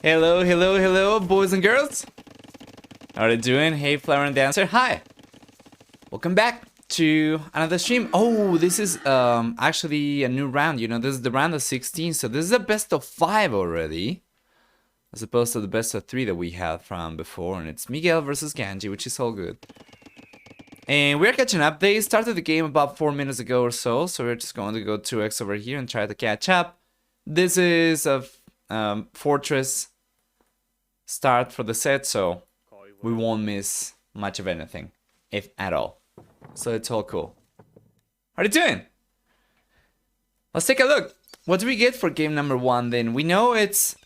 Hello, hello, hello, boys and girls. How are you doing? Hey, Flower and Dancer. Hi. Welcome back to another stream. Oh, this is actually a new round. You know, this is the round of 16, so this is a best of 5 already, as opposed to the best of 3 that we had from before. And it's Miguel versus Ganji, which is all good. And we're catching up. They started the game about 4 minutes ago or so, so we're just going to go 2x over here and try to catch up. This is a fortress start for the set, so we won't miss much of anything, if at all. So it's all cool. How are you doing? Let's take a look. What do we get for game number 1 then? We know it's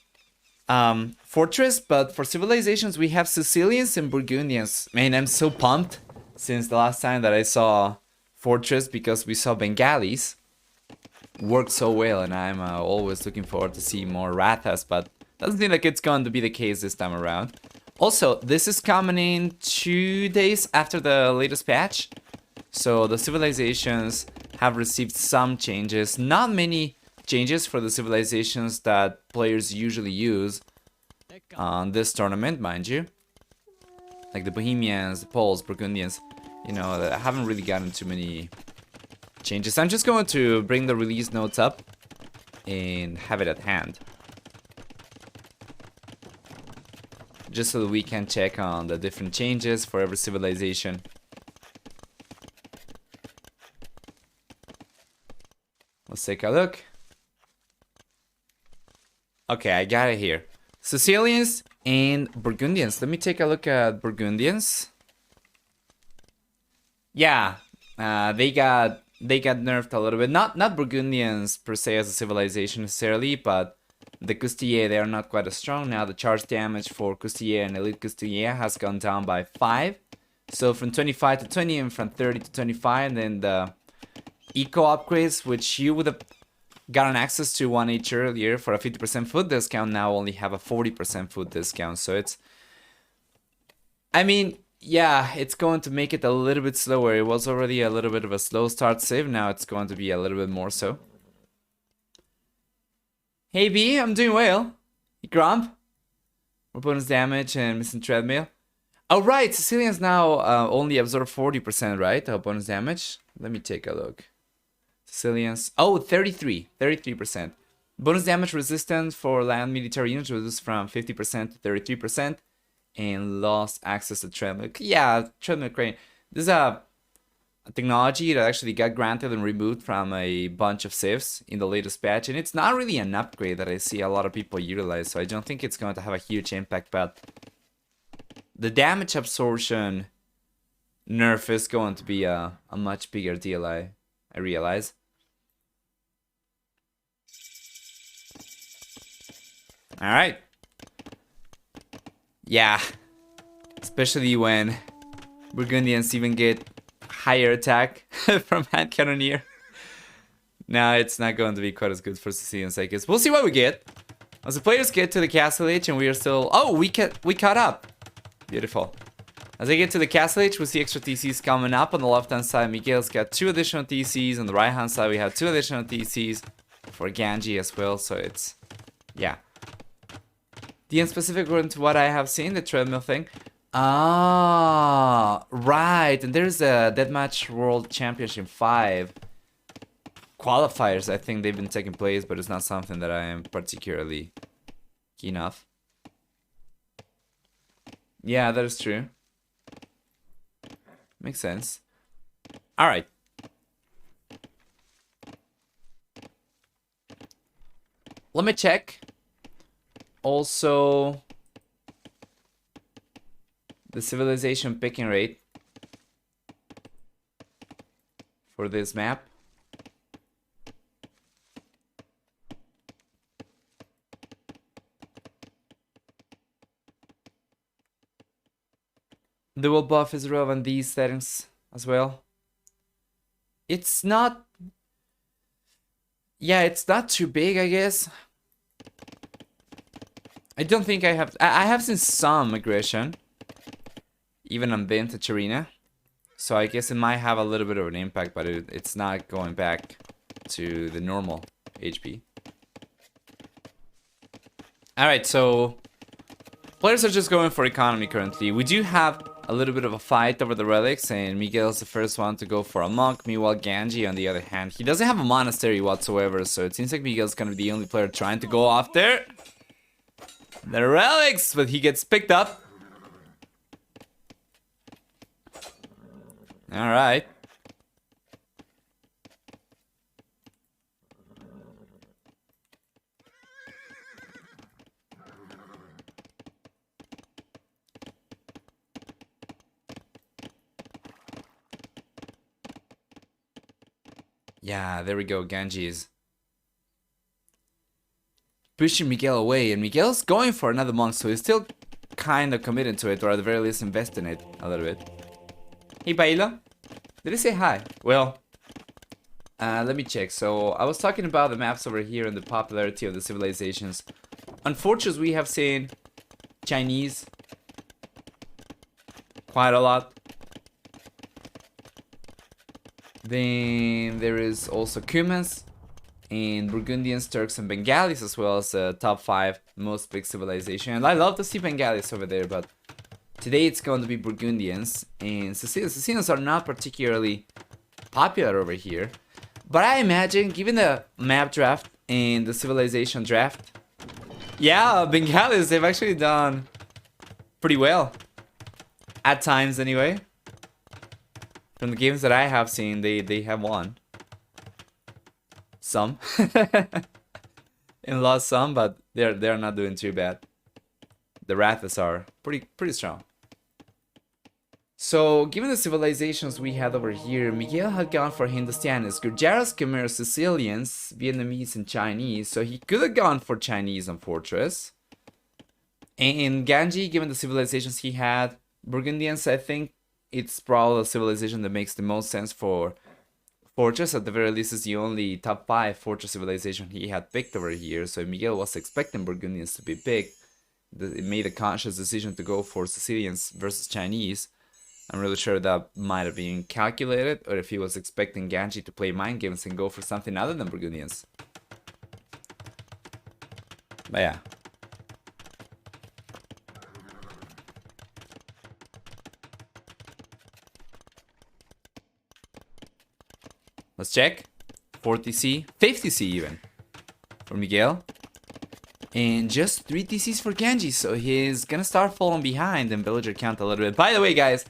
fortress, but for civilizations we have Sicilians and Burgundians. Man, I'm so pumped since the last time that I saw fortress, because we saw Bengalis work so well, and I'm always looking forward to see more Rathas, but doesn't seem like it's going to be the case this time around. Also, this is coming in 2 days after the latest patch, so the civilizations have received some changes. Not many changes for the civilizations that players usually use on this tournament, mind you. Like the Bohemians, the Poles, Burgundians, you know, I haven't really gotten too many changes. I'm just going to bring the release notes up and have it at hand, just so that we can check on the different changes for every civilization. Let's take a look. Okay, I got it here. Sicilians and Burgundians. Let me take a look at Burgundians. Yeah, they got nerfed a little bit. Not Burgundians per se as a civilization necessarily, but the Couturier, they are not quite as strong now. The charge damage for Couturier and Elite Couturier has gone down by 5. So from 25 to 20 and from 30 to 25. And then the eco upgrades, which you would have gotten access to 1H earlier for a 50% food discount, now only have a 40% food discount. So it's, I mean, yeah, it's going to make it a little bit slower. It was already a little bit of a slow start save. Now it's going to be a little bit more so. Hey B, I'm doing well. Hey Grump. More bonus damage and missing treadmill. Oh right, Sicilians now only absorb 40%, right? Of bonus damage. Let me take a look. Sicilians, oh, 33%. Bonus damage resistance for land military units reduced from 50% to 33%. And lost access to treadmill. Yeah, treadmill crane. This is a technology that actually got granted and removed from a bunch of civs in the latest patch, and it's not really an upgrade that I see a lot of people utilize, so I don't think it's going to have a huge impact, but the damage absorption nerf is going to be a much bigger deal, I realize. Alright. Yeah, especially when Burgundians even get higher attack from hand cannoneer. Now it's not going to be quite as good for Sicilians, I guess. We'll see what we get. As the players get to the castle age and we are still... Oh, we caught up. Beautiful. As they get to the castle age, we see extra TCs coming up. On the left hand side, Miguel's got 2 additional TCs. On the right hand side, we have 2 additional TCs for Ganji as well. So it's... yeah. The unspecific according to what I have seen, the treadmill thing. Ah, right. And there's a Deathmatch World Championship 5 qualifiers. I think they've been taking place, but it's not something that I am particularly keen of. Yeah, that is true. Makes sense. All right. Let me check. Also, the civilization picking rate for this map. Dual buff is relevant in these settings as well. It's not... yeah, it's not too big, I guess. I don't think I have seen some aggression, even on Vintage Arena. So I guess it might have a little bit of an impact, but it's not going back to the normal HP. Alright, so Players are just going for economy currently. We do have a little bit of a fight over the relics, and Miguel's the first one to go for a monk. Meanwhile, Ganji, on the other hand, he doesn't have a monastery whatsoever, so it seems like Miguel's gonna be the only player trying to go after the relics, but he gets picked up. Alright. Yeah, there we go. Ganji is pushing Miguel away, and Miguel's going for another monk, so he's still kind of committed to it, or at the very least invest in it a little bit. Hey, Baila. Did he say hi? Well, let me check. So, I was talking about the maps over here and the popularity of the civilizations. Unfortunately, we have seen Chinese quite a lot. Then there is also Cumans and Burgundians, Turks, and Bengalis, as well as the top 5 most big civilization. And I love to see Bengalis over there, but today it's going to be Burgundians and Sicilians. Sicilians are not particularly popular over here, but I imagine, given the map draft and the civilization draft, yeah, Bengalis, they've actually done pretty well. At times, anyway. From the games that I have seen, they have won. Some. And lost some, but they're not doing too bad. The Rathas are pretty strong. So, given the civilizations we had over here, Miguel had gone for Hindustanis, Gurjaras, Khmer, Sicilians, Vietnamese, and Chinese. So he could have gone for Chinese on Fortress. And Ganji, given the civilizations he had, Burgundians, I think it's probably a civilization that makes the most sense for Fortress. At the very least, it's the only top 5 Fortress civilization he had picked over here. So Miguel was expecting Burgundians to be big. It made a conscious decision to go for Sicilians versus Chinese. I'm really sure that might have been calculated, or if he was expecting Ganji to play mind games and go for something other than Burgundians. But yeah. Let's check. 40C, 50C even for Miguel. And just 3 TCs for Ganji, so he's gonna start falling behind in villager count a little bit. By the way, guys,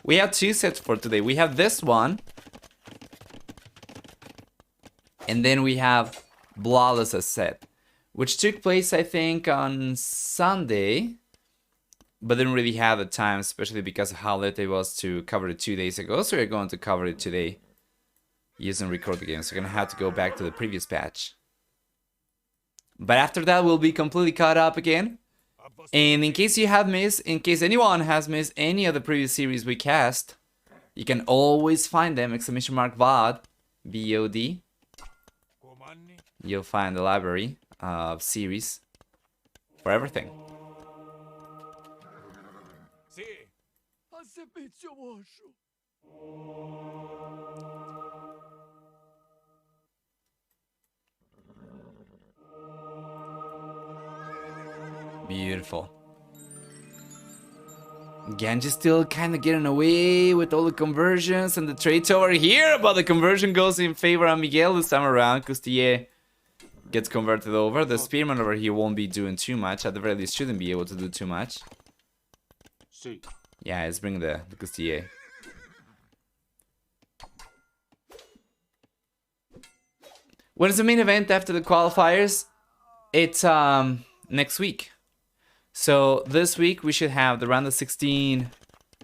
we have 2 sets for today. We have this one. And then we have Blawless set, which took place, I think, on Sunday. But didn't really have the time, especially because of how late it was to cover it 2 days ago. So we're going to cover it today using record the game. So we're gonna have to go back to the previous patch. But after that, we'll be completely caught up again. And in case you have missed, in case anyone has missed any of the previous series we cast, you can always find them, !VOD, VOD. You'll find the library of series for everything. Beautiful. Ganji's still kind of getting away with all the conversions and the traits over here, but the conversion goes in favor of Miguel this time around. Couturier gets converted over. The spearman over here won't be doing too much. At the very least, shouldn't be able to do too much. Yeah, let's bring the Couturier. When is the main event after the qualifiers? It's next week. So this week we should have the round of 16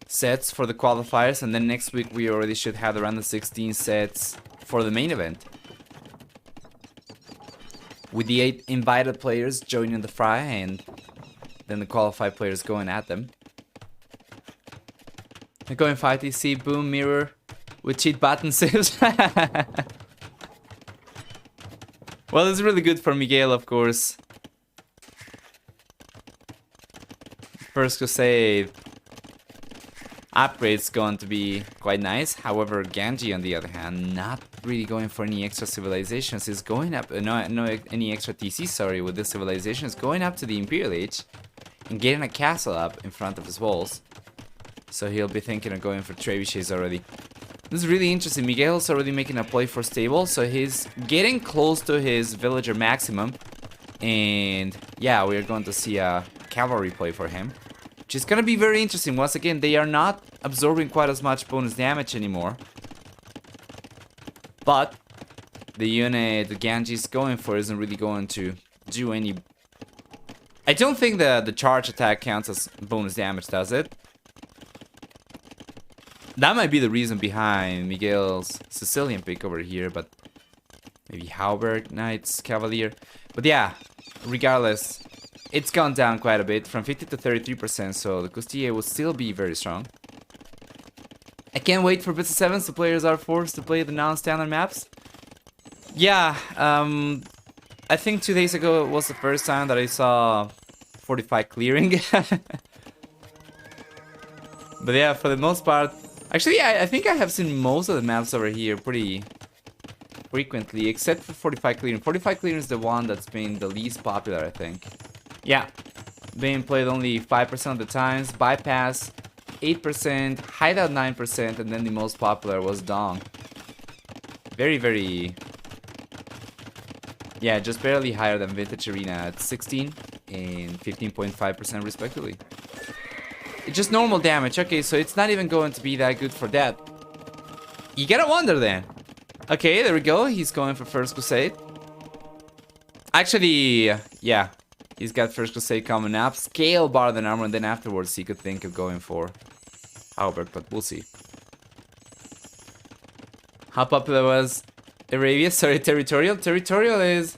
sets for the qualifiers, and then next week we already should have the round of 16 sets for the main event, with the 8 invited players joining the fray, and then the qualified players going at them. They're going 5 TC, boom, mirror with cheat button saves. Well, it's really good for Miguel, of course. First Crusade upgrade's going to be quite nice. However, Ganji, on the other hand, not really going for any extra civilizations. He's going up, no any extra TC, sorry, with this civilization. It's going up to the Imperial Age. and getting a castle up in front of his walls. So he'll be thinking of going for trebuchets already. This is really interesting. Miguel's already making a play for stable, so he's getting close to his villager maximum. And yeah, we're going to see a cavalry play for him, which is going to be very interesting. Once again, they are not absorbing quite as much bonus damage anymore. But the unit the Ganji is going for isn't really going to do any... I don't think the charge attack counts as bonus damage, does it? That might be the reason behind Miguel's Sicilian pick over here, but maybe Halberd, Knights, Cavalier. But yeah, regardless, it's gone down quite a bit, from 50 to 33%, so the Custille will still be very strong. I can't wait for bits of 7s, so players are forced to play the non-standard maps. Yeah, I think 2 days ago was the first time that I saw 45 clearing. But yeah, for the most part... Actually, I think I have seen most of the maps over here pretty frequently, except for 45 clearing. 45 clearing is the one that's been the least popular, I think. Yeah, being played only 5% of the times, bypass 8%, hideout 9%, and then the most popular was Dong. Very, very... Yeah, just barely higher than Vintage Arena at 16 and 15.5% respectively. It's just normal damage. Okay, so it's not even going to be that good for that. You gotta wonder then. Okay, there we go. He's going for First Crusade. Actually, yeah. He's got First Crusade coming up. Scale bar than armor, and then afterwards he could think of going for Halberd, but we'll see. How popular was Arabia? Sorry, Territorial? Territorial is...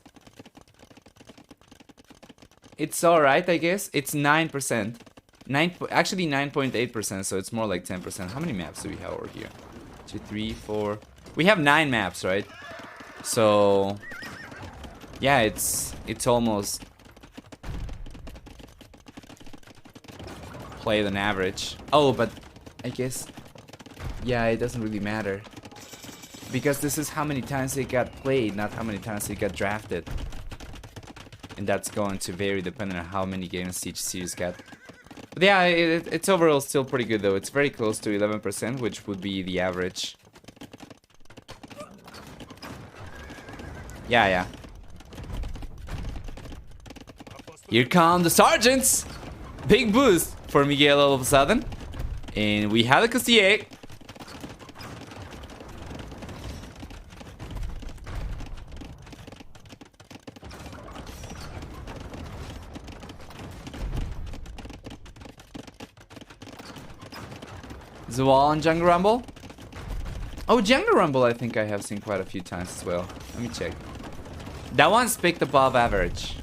It's alright, I guess. It's 9%. Actually 9.8%, so it's more like 10%. How many maps do we have over here? 2, 3, 4... We have 9 maps, right? So... Yeah, it's almost... played on average. Oh, but... I guess... Yeah, it doesn't really matter. Because this is how many times they got played, not how many times they got drafted. And that's going to vary depending on how many games each series got. But yeah, it's overall still pretty good though. It's very close to 11%, which would be the average. Yeah. Here come the sergeants! Big boost for Miguel all of a sudden. And we have the Castille. Wall and Jungle Rumble? Oh, Jungle Rumble I think I have seen quite a few times as well. Let me check. That one's picked above average.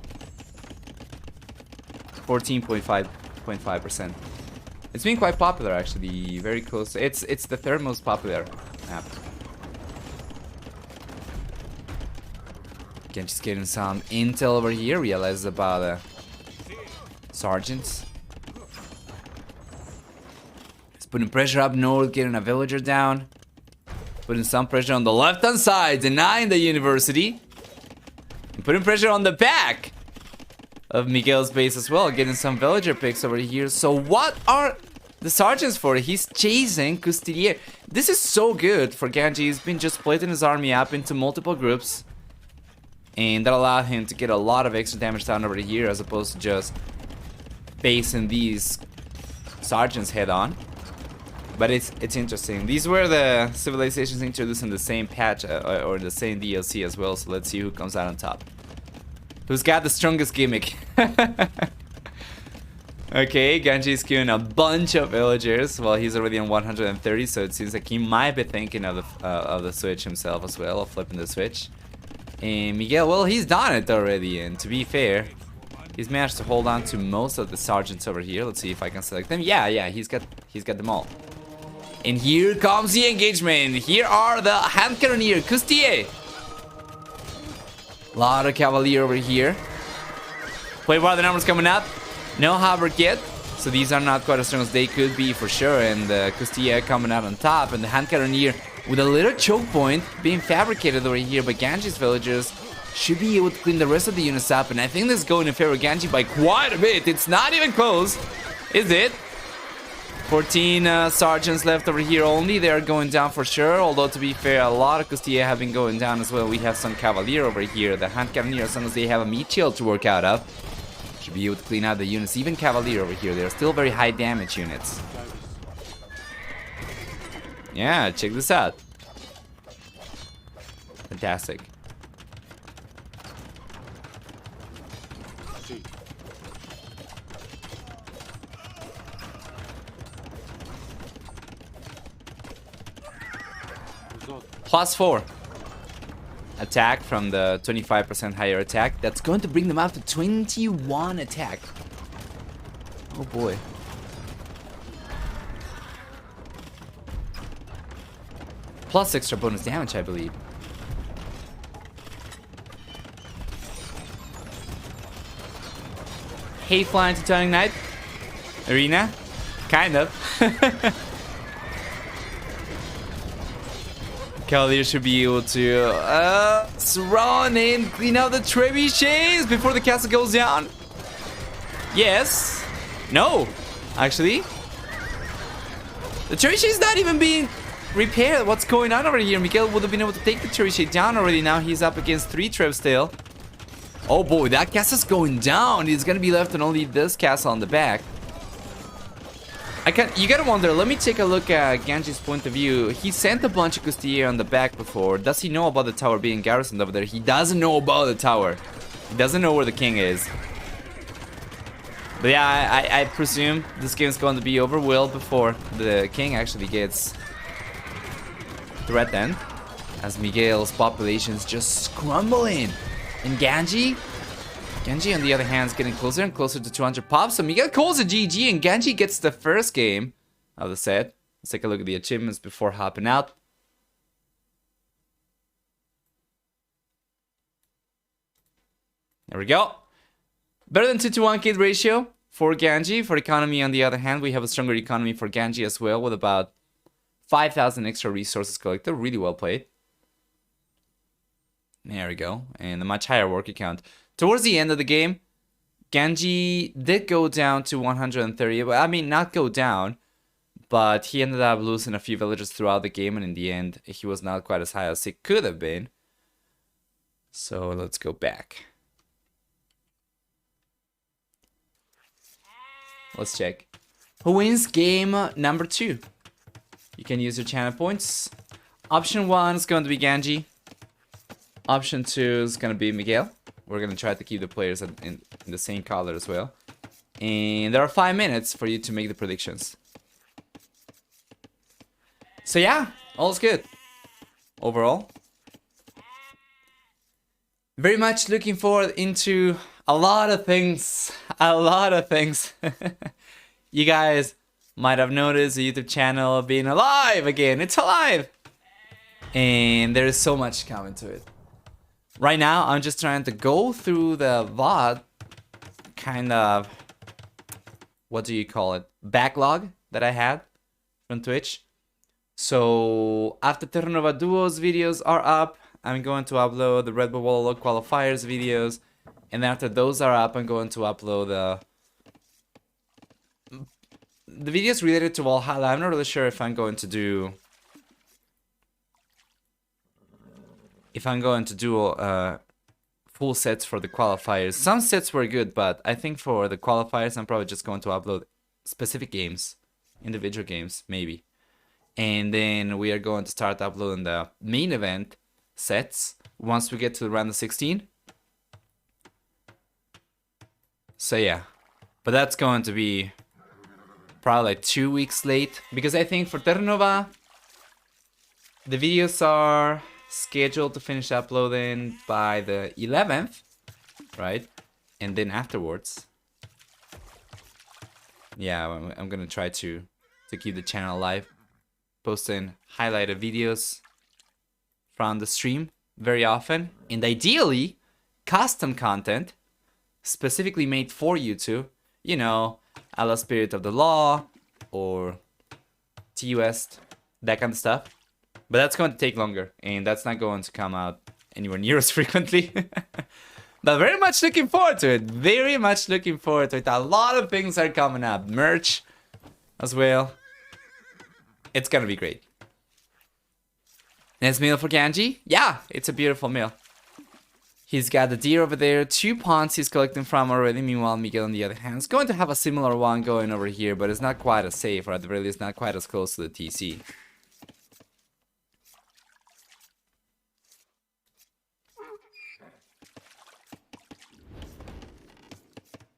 14.5%. It's been quite popular actually, very close. It's the third most popular map. Again, just getting some intel over here. Realize about sergeants. Putting pressure up north, getting a villager down. Putting some pressure on the left-hand side, denying the university. And putting pressure on the back of Miguel's base as well, getting some villager picks over here. So what are the sergeants for? He's chasing Custilier. This is so good for Ganji. He's been just splitting his army up into multiple groups. And that allowed him to get a lot of extra damage down over here, as opposed to just basing these sergeants head on. But it's interesting. These were the civilizations introduced in the same patch or the same DLC as well. So let's see who comes out on top. Who's got the strongest gimmick? Okay, Ganji is queuing a bunch of villagers. Well, he's already on 130, so it seems like he might be thinking of the switch himself as well, of flipping the switch. And Miguel, well, he's done it already. And to be fair, he's managed to hold on to most of the sergeants over here. Let's see if I can select them. Yeah, he's got them all. And here comes the engagement. Here are the hand cannoneer, Custille. A lot of cavalier over here. Play while the numbers coming up. No Halberd yet, so these are not quite as strong as they could be for sure. And Custille coming out on top, and the hand cannoneer with a little choke point being fabricated over here by Ganji's villagers, should be able to clean the rest of the units up, and I think this is going in favor of Ganji by quite a bit. It's not even close, is it? 14 sergeants left over here only. They're going down for sure, although to be fair, a lot of Castilla have been going down as well. We have some Cavalier over here. The Hand Cavalier, as long as they have a meat shield to work out of, should be able to clean out the units. Even Cavalier over here, they're still very high damage units. Yeah, check this out. Fantastic. +4 attack from the 25% higher attack. That's going to bring them up to 21 attack. Oh boy. Plus extra bonus damage, I believe. Hey, flying Titanic Knight. Arena? Kind of. Cavalier should be able to surround and clean out the trebuchets before the castle goes down. Yes. No. Actually. The trebuchet is not even being repaired. What's going on over here? Miguel would have been able to take the trebuchet down already. Now he's up against 3 trebs still. Oh boy, that castle's going down. He's gonna be left on only this castle on the back. You gotta wonder, let me take a look at Ganji's point of view. He sent a bunch of Castilla on the back before. Does he know about the tower being garrisoned over there? He doesn't know about the tower. He doesn't know where the king is. But yeah, I presume this game's going to be over well before the king actually gets threatened. As Miguel's population is just crumbling. And Ganji, on the other hand, is getting closer and closer to 200 pops. So Miguel calls a GG and Ganji gets the first game of the set. Let's take a look at the achievements before hopping out. There we go. Better than 2 to 1 kid ratio for Ganji. For economy, on the other hand, we have a stronger economy for Ganji as well, with about 5,000 extra resources collected. Really well played. There we go. And a much higher worker count. Towards the end of the game, Ganji did go down to 130. Well, I mean, not go down, but he ended up losing a few villagers throughout the game, and in the end, he was not quite as high as he could have been. So let's go back. Let's check. Who wins game number 2? You can use your channel points. Option 1 is going to be Ganji. Option 2 is going to be Miguel. We're going to try to keep the players in the same color as well. And there are 5 minutes for you to make the predictions. So yeah, all's good. Overall. Very much looking forward into a lot of things. A lot of things. You guys might have noticed the YouTube channel being alive again. It's alive! And there is so much coming to it. Right now, I'm just trying to go through the VOD kind of, what do you call it, backlog that I had from Twitch. So after Terranova Duos videos are up, I'm going to upload the Red Bull Wololo qualifiers videos. And after those are up, I'm going to upload the videos related to Wallhalla. I'm not really sure if I'm going to do full sets for the qualifiers. Some sets were good, but I think for the qualifiers, I'm probably just going to upload specific games, individual games, maybe. And then we are going to start uploading the main event sets once we get to the round of 16. So yeah, but that's going to be probably like 2 weeks late, because I think for Terranova, the videos are scheduled to finish uploading by the 11th, right? And then afterwards, yeah, I'm gonna try to keep the channel alive, posting highlighted videos from the stream very often, and ideally custom content specifically made for YouTube, you know, a la Spirit of the Law or T-West, that kind of stuff. But that's going to take longer, and that's not going to come out anywhere near as frequently. But very much looking forward to it. Very much looking forward to it. A lot of things are coming up. Merch as well. It's gonna be great. Nice meal for Ganji? Yeah, it's a beautiful meal. He's got the deer over there, 2 ponds he's collecting from already. Meanwhile, Miguel on the other hand is going to have a similar one going over here, but it's not quite as safe, or at the very least not quite as close to the TC.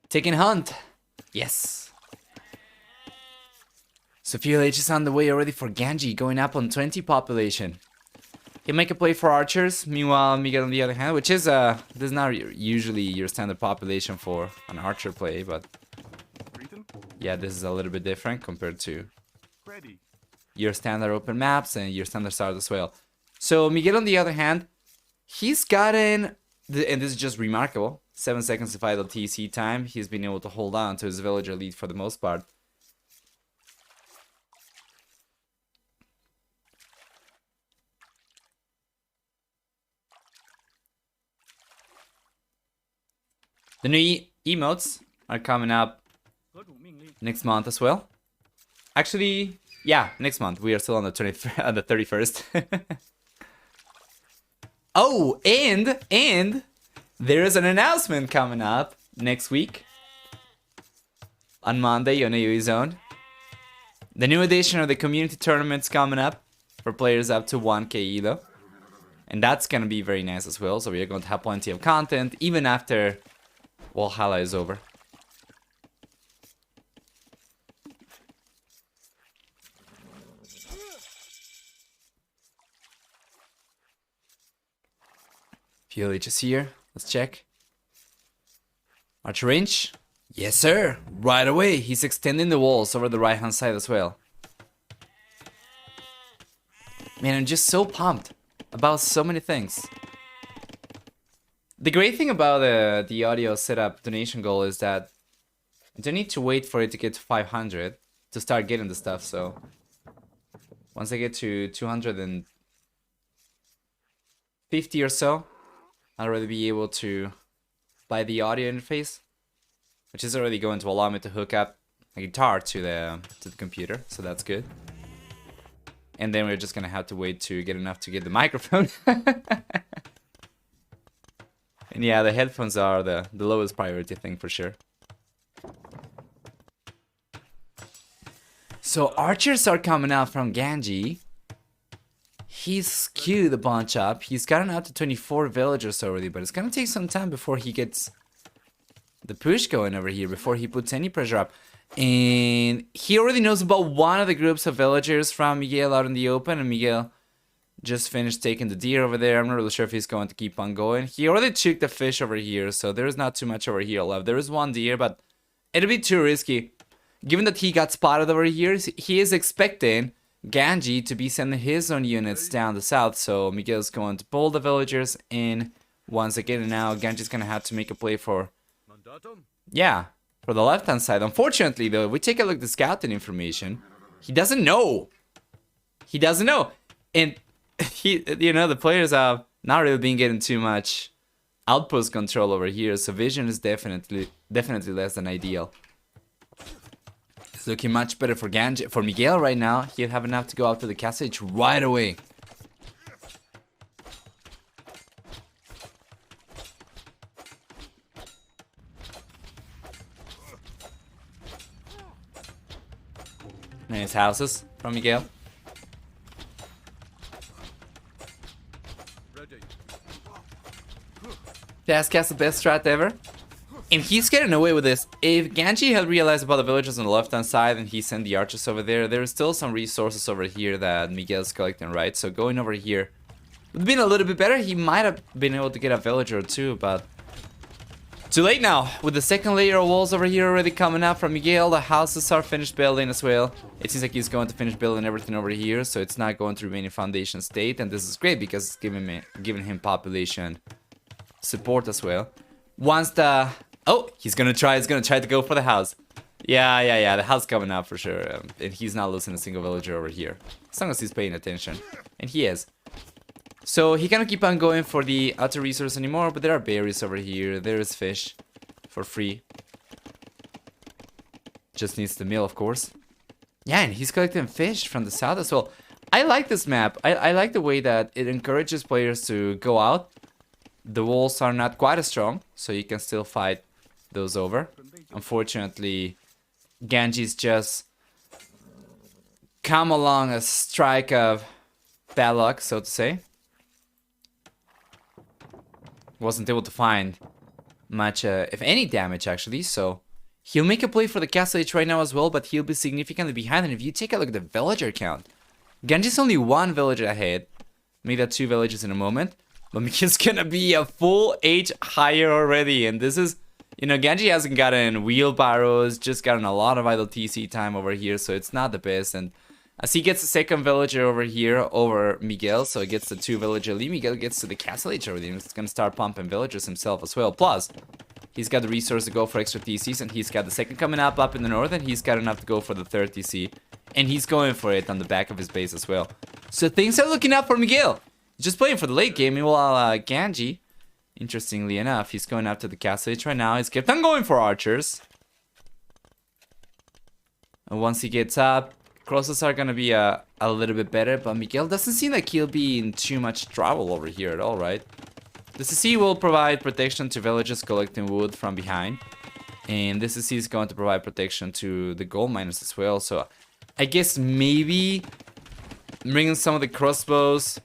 Taking hunt. Yes. Sophia H is on the way already for Ganji, going up on 20 population. He'll make a play for archers. Meanwhile, Miguel on the other hand, which is this is not usually your standard population for an archer play, but yeah, this is a little bit different compared to your standard open maps and your standard stars as well. So Miguel on the other hand, he's gotten, and this is just remarkable, 7 seconds of idle TC time. He's been able to hold on to his villager lead for the most part. The new emotes are coming up next month as well. Actually, yeah, next month. We are still on the 31st. Oh, and there is an announcement coming up next week on Monday on AoE Zone. The new edition of the community tournament's coming up for players up to 1k elo. And that's gonna be very nice as well. So we are going to have plenty of content even after Wallhalla is over. PLH is here. Let's check. Archer range? Yes, sir. Right away. He's extending the walls over the right-hand side as well. Man, I'm just so pumped about so many things. The great thing about the audio setup donation goal is that you don't need to wait for it to get to 500 to start getting the stuff. So once I get to 250 or so, I'll already be able to buy the audio interface, which is already going to allow me to hook up a guitar to the computer. So that's good. And then we're just gonna have to wait to get enough to get the microphone. And yeah, the headphones are the lowest priority thing for sure. So archers are coming out from Ganji. He's queued a bunch up. He's gotten up to 24 villagers already, but it's gonna take some time before he gets the push going over here, before he puts any pressure up. And he already knows about one of the groups of villagers from Miguel out in the open, and Miguel just finished taking the deer over there. I'm not really sure if he's going to keep on going. He already took the fish over here, so there's not too much over here left. There is one deer, but it'll be too risky. Given that he got spotted over here, he is expecting Ganji to be sending his own units down the south, so Miguel's going to pull the villagers in once again, and now Ganji's gonna have to make a play for, yeah, for the left-hand side. Unfortunately, though, if we take a look at the scouting information, he doesn't know. He doesn't know. And he, you know, the players have not really been getting too much outpost control over here, so vision is definitely less than ideal. It's looking much better for Ganji. For Miguel right now, he'll have enough to go out to the castle right away. Nice houses from Miguel. Cast the best strat ever. And he's getting away with this. If Ganji had realized about the villagers on the left hand side and he sent the archers over there, there's still some resources over here that Miguel's collecting, right? So going over here would have been a little bit better. He might have been able to get a villager or two, but too late now. With the second layer of walls over here already coming up from Miguel, the houses are finished building as well. It seems like he's going to finish building everything over here, so it's not going to remain in foundation state, and this is great because it's giving him population support as well. Once the he's gonna try to go for the house. Yeah, the house coming up for sure, and he's not losing a single villager over here as long as he's paying attention, and he is. So he cannot keep on going for the outer resource anymore, but there are berries over here. There is fish for free. Just needs the meal, of course. Yeah, and he's collecting fish from the south as well. I like this map. I like the way that it encourages players to go out. The walls are not quite as strong, so you can still fight those over. Unfortunately, Ganji's just come along a strike of bad luck, so to say. Wasn't able to find much, if any, damage actually, so he'll make a play for the Castle Age right now as well, but he'll be significantly behind. And if you take a look at the villager count, Ganji's only one villager ahead. Make that 2 villages in a moment. But Miguel's gonna be a full age higher already, and this is, you know, Ganji hasn't gotten wheelbarrows, just gotten a lot of idle TC time over here, so it's not the best. And as he gets the second villager over here over Miguel, so he gets the 2 villager lead, Miguel gets to the Castle Age already, and he's gonna start pumping villagers himself as well. Plus, he's got the resource to go for extra TCs, and he's got the second coming up in the north, and he's got enough to go for the third TC. And he's going for it on the back of his base as well. So things are looking up for Miguel. Just playing for the late game, meanwhile Ganji, interestingly enough, he's going up to the Castle Age right now. He's kept on going for archers. And once he gets up, crosses are gonna be a little bit better, but Miguel doesn't seem like he'll be in too much trouble over here at all, right? The CC will provide protection to villagers collecting wood from behind. And this CC is going to provide protection to the gold miners as well. So I guess maybe bringing some of the crossbows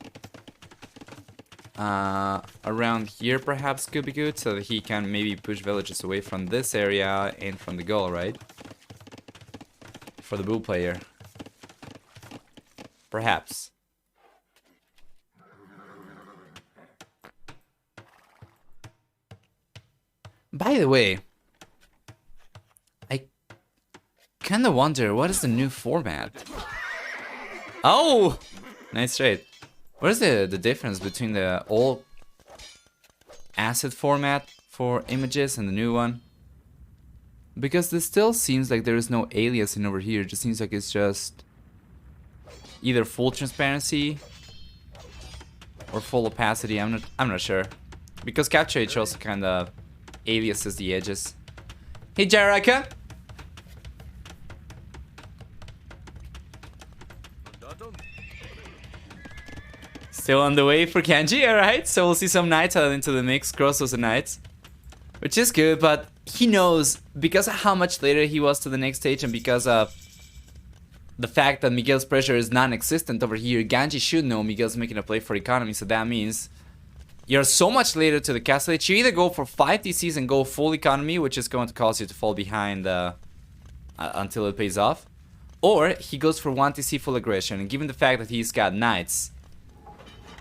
around here perhaps could be good, so that he can maybe push villagers away from this area and from the goal, right? For the bull player. Perhaps. By the way, I kinda wonder, what is the new format? Oh! Nice trade. What is the difference between the old asset format for images and the new one? Because this still seems like there is no aliasing over here. It just seems like it's just either full transparency or full opacity. I'm not sure. Because Capture H also kind of aliases the edges. Hey Jaraka! Still on the way for Ganji, alright? So we'll see some knights added into the mix, crossbows and knights. Which is good, but he knows, because of how much later he was to the next stage and because of the fact that Miguel's pressure is non-existent over here, Ganji should know Miguel's making a play for economy, so that means you're so much later to the castle that you either go for 5 TCs and go full economy, which is going to cause you to fall behind until it pays off, or he goes for 1 TC full aggression, and given the fact that he's got knights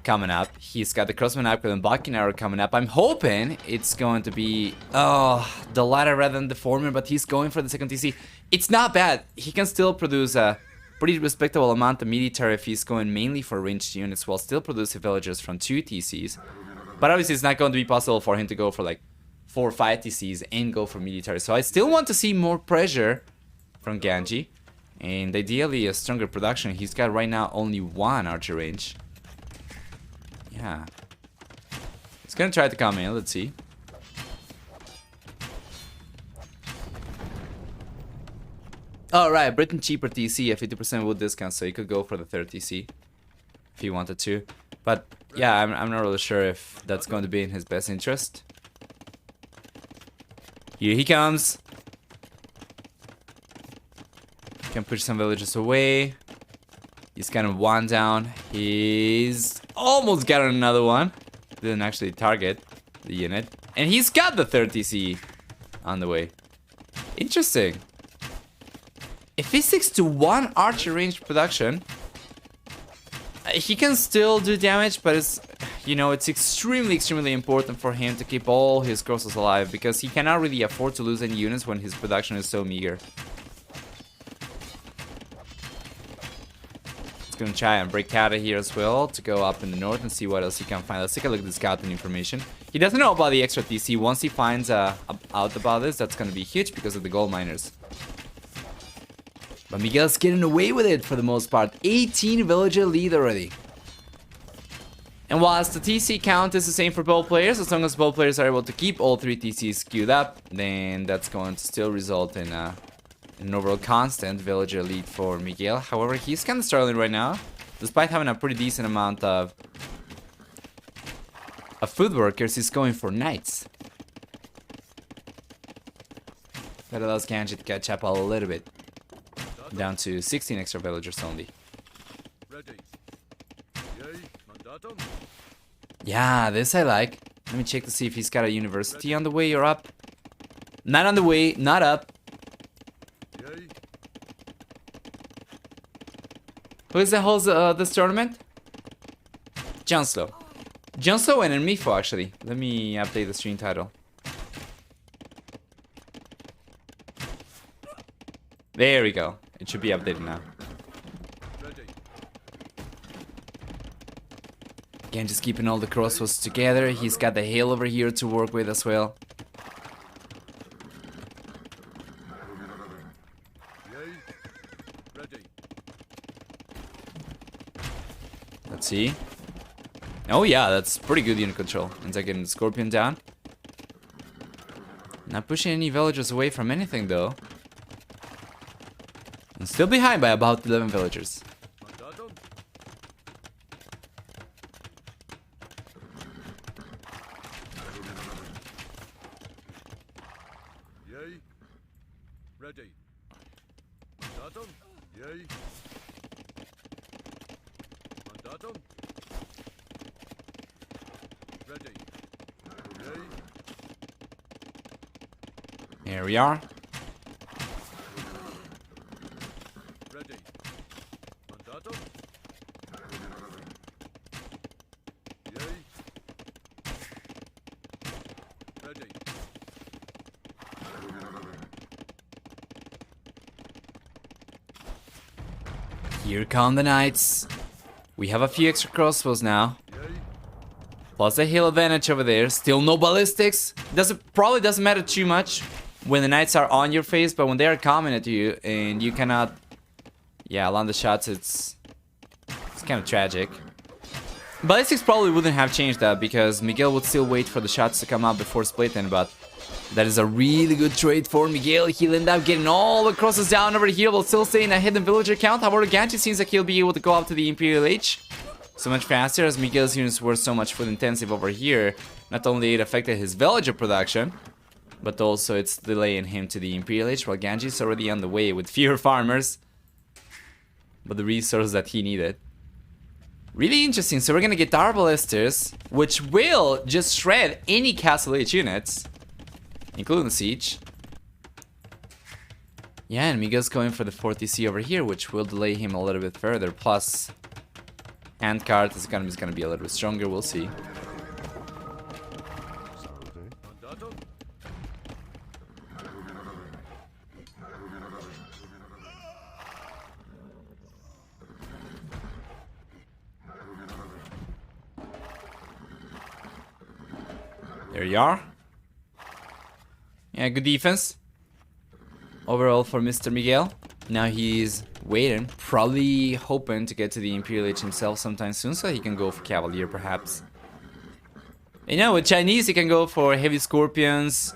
coming up, he's got the crossman upgrade and blocking arrow coming up, I'm hoping it's going to be the latter rather than the former, but he's going for the second TC. It's not bad. He can still produce a pretty respectable amount of military if he's going mainly for ranged units while still producing villagers from 2 TCs. But obviously it's not going to be possible for him to go for like 4 or 5 TCs and go for military. So I still want to see more pressure from Ganji, and ideally a stronger production. He's got right now only 1 archer range. Yeah. He's gonna try to come in, let's see. Alright, Britain cheaper TC, a 50% wood discount, so you could go for the 3rd TC if he wanted to. But yeah, I'm not really sure if that's going to be in his best interest. Here he comes. Can push some villages away. He's kind of 1 down. He's almost got another one. Didn't actually target the unit. And he's got the 3rd TC on the way. Interesting. If he sticks to 1 archer range production, he can still do damage, but it's, you know, it's extremely important for him to keep all his crosses alive, because he cannot really afford to lose any units when his production is so meager. Gonna try and break out of here as well to go up in the north and see what else he can find. Let's take a look at the scouting information. He doesn't know about the extra TC. Once he finds out about this, that's gonna be huge because of the gold miners. But Miguel's getting away with it for the most part. 18 villager lead already. And whilst the TC count is the same for both players, as long as both players are able to keep all 3 TCs queued up, then that's going to still result in an overall constant villager lead for Miguel. However, he's kind of struggling right now, despite having a pretty decent amount of food workers. He's going for knights. That allows Ganji to catch up a little bit, down to 16 extra villagers only. Yeah, this I like. Let me check to see if he's got a university on the way or up. Not on the way, not up. Who is that holds this tournament? JonSlow. JonSlow and enmipho, actually. Let me update the stream title. There we go. It should be updated now. Again, just keeping all the crossbows together. He's got the hail over here to work with as well. Let's see. Oh yeah, that's pretty good unit control. Ends up getting the Scorpion down. Not pushing any villagers away from anything though. And still behind by about 11 villagers. Here we are. Here come the knights. We have a few extra crossbows now. Plus a heal advantage over there. Still no ballistics. Probably doesn't matter too much when the knights are on your face, but when they are coming at you and you cannot, yeah, land the shots, it's kind of tragic. Ballistics probably wouldn't have changed that because Miguel would still wait for the shots to come out before splitting, but that is a really good trade for Miguel. He'll end up getting all the crosses down over here while still staying a hidden villager count. However, Ganji seems like he'll be able to go up to the Imperial Age so much faster as Miguel's units were so much food intensive over here. Not only it affected his villager production, but also it's delaying him to the Imperial Age while Ganji's already on the way with fewer farmers, but the resources that he needed. Really interesting. So we're gonna get our ballistas, which will just shred any Castle Age units, including the siege. Yeah, and Miguel's going for the 40C over here, which will delay him a little bit further. Plus, handcart is gonna be a little bit stronger. We'll see. There you are. Yeah, good defense overall for Mr. Miguel. Now he's waiting, probably hoping to get to the Imperial Age himself sometime soon so he can go for Cavalier perhaps. You know, with Chinese he can go for Heavy Scorpions,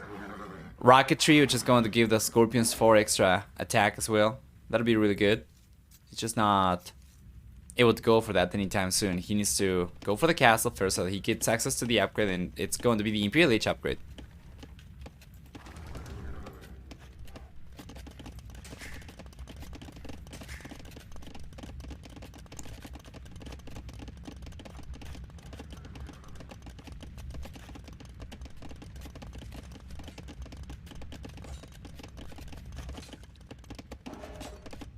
Rocketry, which is going to give the Scorpions 4 extra attack as well. That'll be really good. He's just not able to go for that anytime soon. He needs to go for the castle first so that he gets access to the upgrade, and it's going to be the Imperial Age upgrade.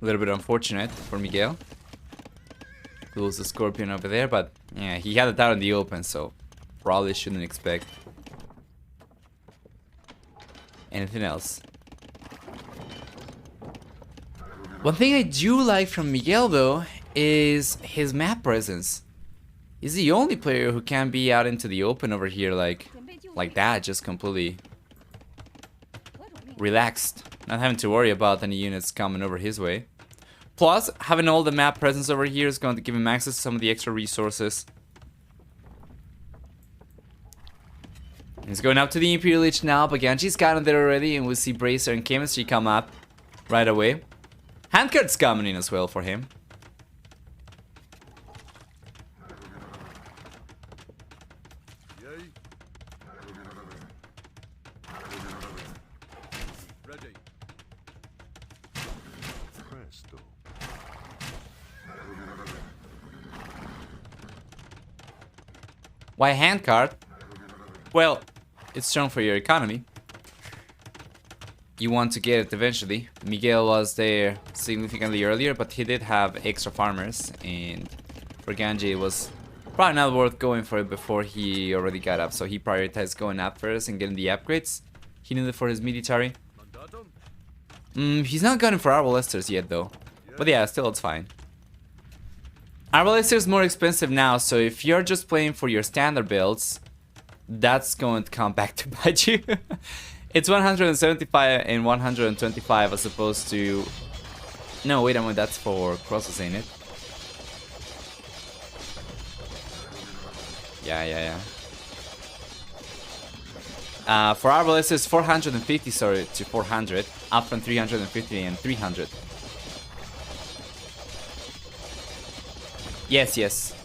A little bit unfortunate for Miguel. Lose the Scorpion over there, but yeah, he had it out in the open, so probably shouldn't expect anything else. One thing I do like from Miguel though is his map presence. He's the only player who can be out into the open over here like that, just completely relaxed, not having to worry about any units coming over his way. Plus, having all the map presence over here is going to give him access to some of the extra resources. He's going up to the Imperial Lich now, but Ganji's gotten there already, and we'll see Bracer and Chemistry come up right away. Handcard's coming in as well for him. Why handcard? Well, it's strong for your economy. You want to get it eventually. Miguel was there significantly earlier, but he did have extra farmers, and for Ganji it was probably not worth going for it before he already got up, so he prioritized going up first and getting the upgrades he needed for his military. He's not gunning for Arbalesters yet though, but yeah, still it's fine. Arbalester is more expensive now, so if you're just playing for your standard builds, that's going to come back to bite you. It's 175 and 125 as opposed to... No, wait a minute, that's for crosses, ain't it? Yeah. For Arbalester it's 450, sorry, to 400, up from 350 and 300. Yes.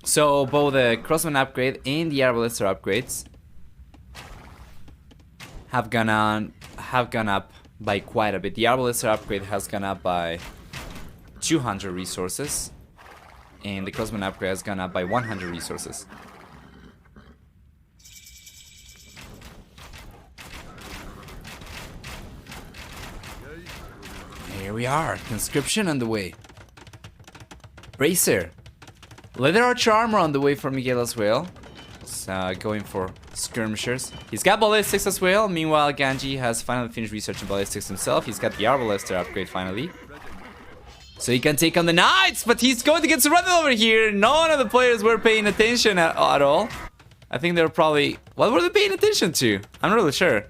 So both the Crossman upgrade and the Arbalester upgrades have gone up by quite a bit. The Arbalester upgrade has gone up by 200 resources, and the Crossman upgrade has gone up by 100 resources. Here we are, conscription on the way. Bracer. Leather archer armor on the way for Miguel as well. He's going for skirmishers. He's got ballistics as well. Meanwhile, Ganji has finally finished researching ballistics himself. He's got the Arbalester upgrade finally. So he can take on the knights, but he's going to get surrounded over here. None of the players were paying attention at all. I think they were probably... What were they paying attention to? I'm not really sure.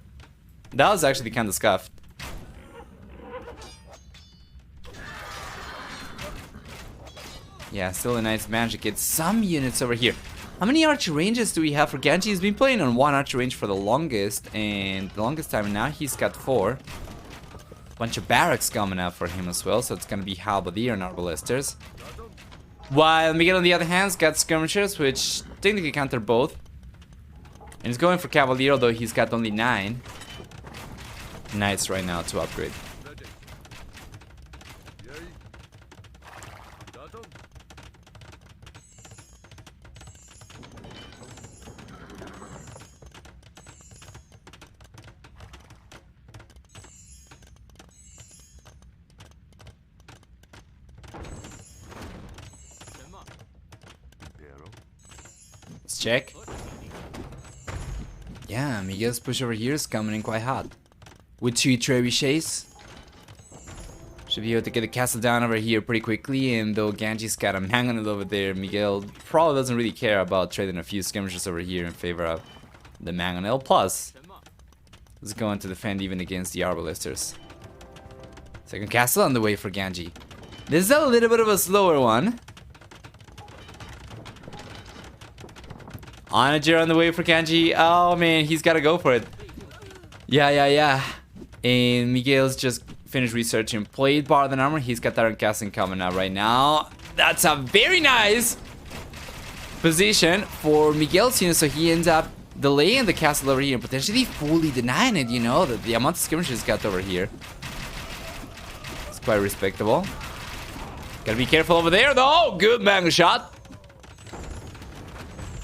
That was actually kind of scuffed. Yeah, still a nice manage to get some units over here. How many archer ranges do we have for Ganji? He's been playing on one archer range for the longest, and the longest time now he's got 4. Bunch of barracks coming up for him as well, so it's gonna be halberdier and arbalesters. While Miguel on the other hand's got skirmishers, which technically counter both. And he's going for cavalier, although he's got only 9 knights right now to upgrade. Check. Yeah, Miguel's push over here is coming in quite hot. With 2 trebuchets. Should be able to get the castle down over here pretty quickly, and though Ganji's got him hanging it over there, Miguel probably doesn't really care about trading a few skirmishes over here in favor of the mangonel. Plus, he's going to defend even against the arbalesters. Second castle on the way for Ganji. This is a little bit of a slower one. Onager on the way for Ganji. Oh man, he's gotta go for it. Yeah. And Miguel's just finished researching plate bar than armor. He's got Iron Casting coming out right now. That's a very nice position for Miguel's unit, so he ends up delaying the castle over here and potentially fully denying it, you know, the amount of skirmishes he's got over here. It's quite respectable. Gotta be careful over there though. Good mango shot.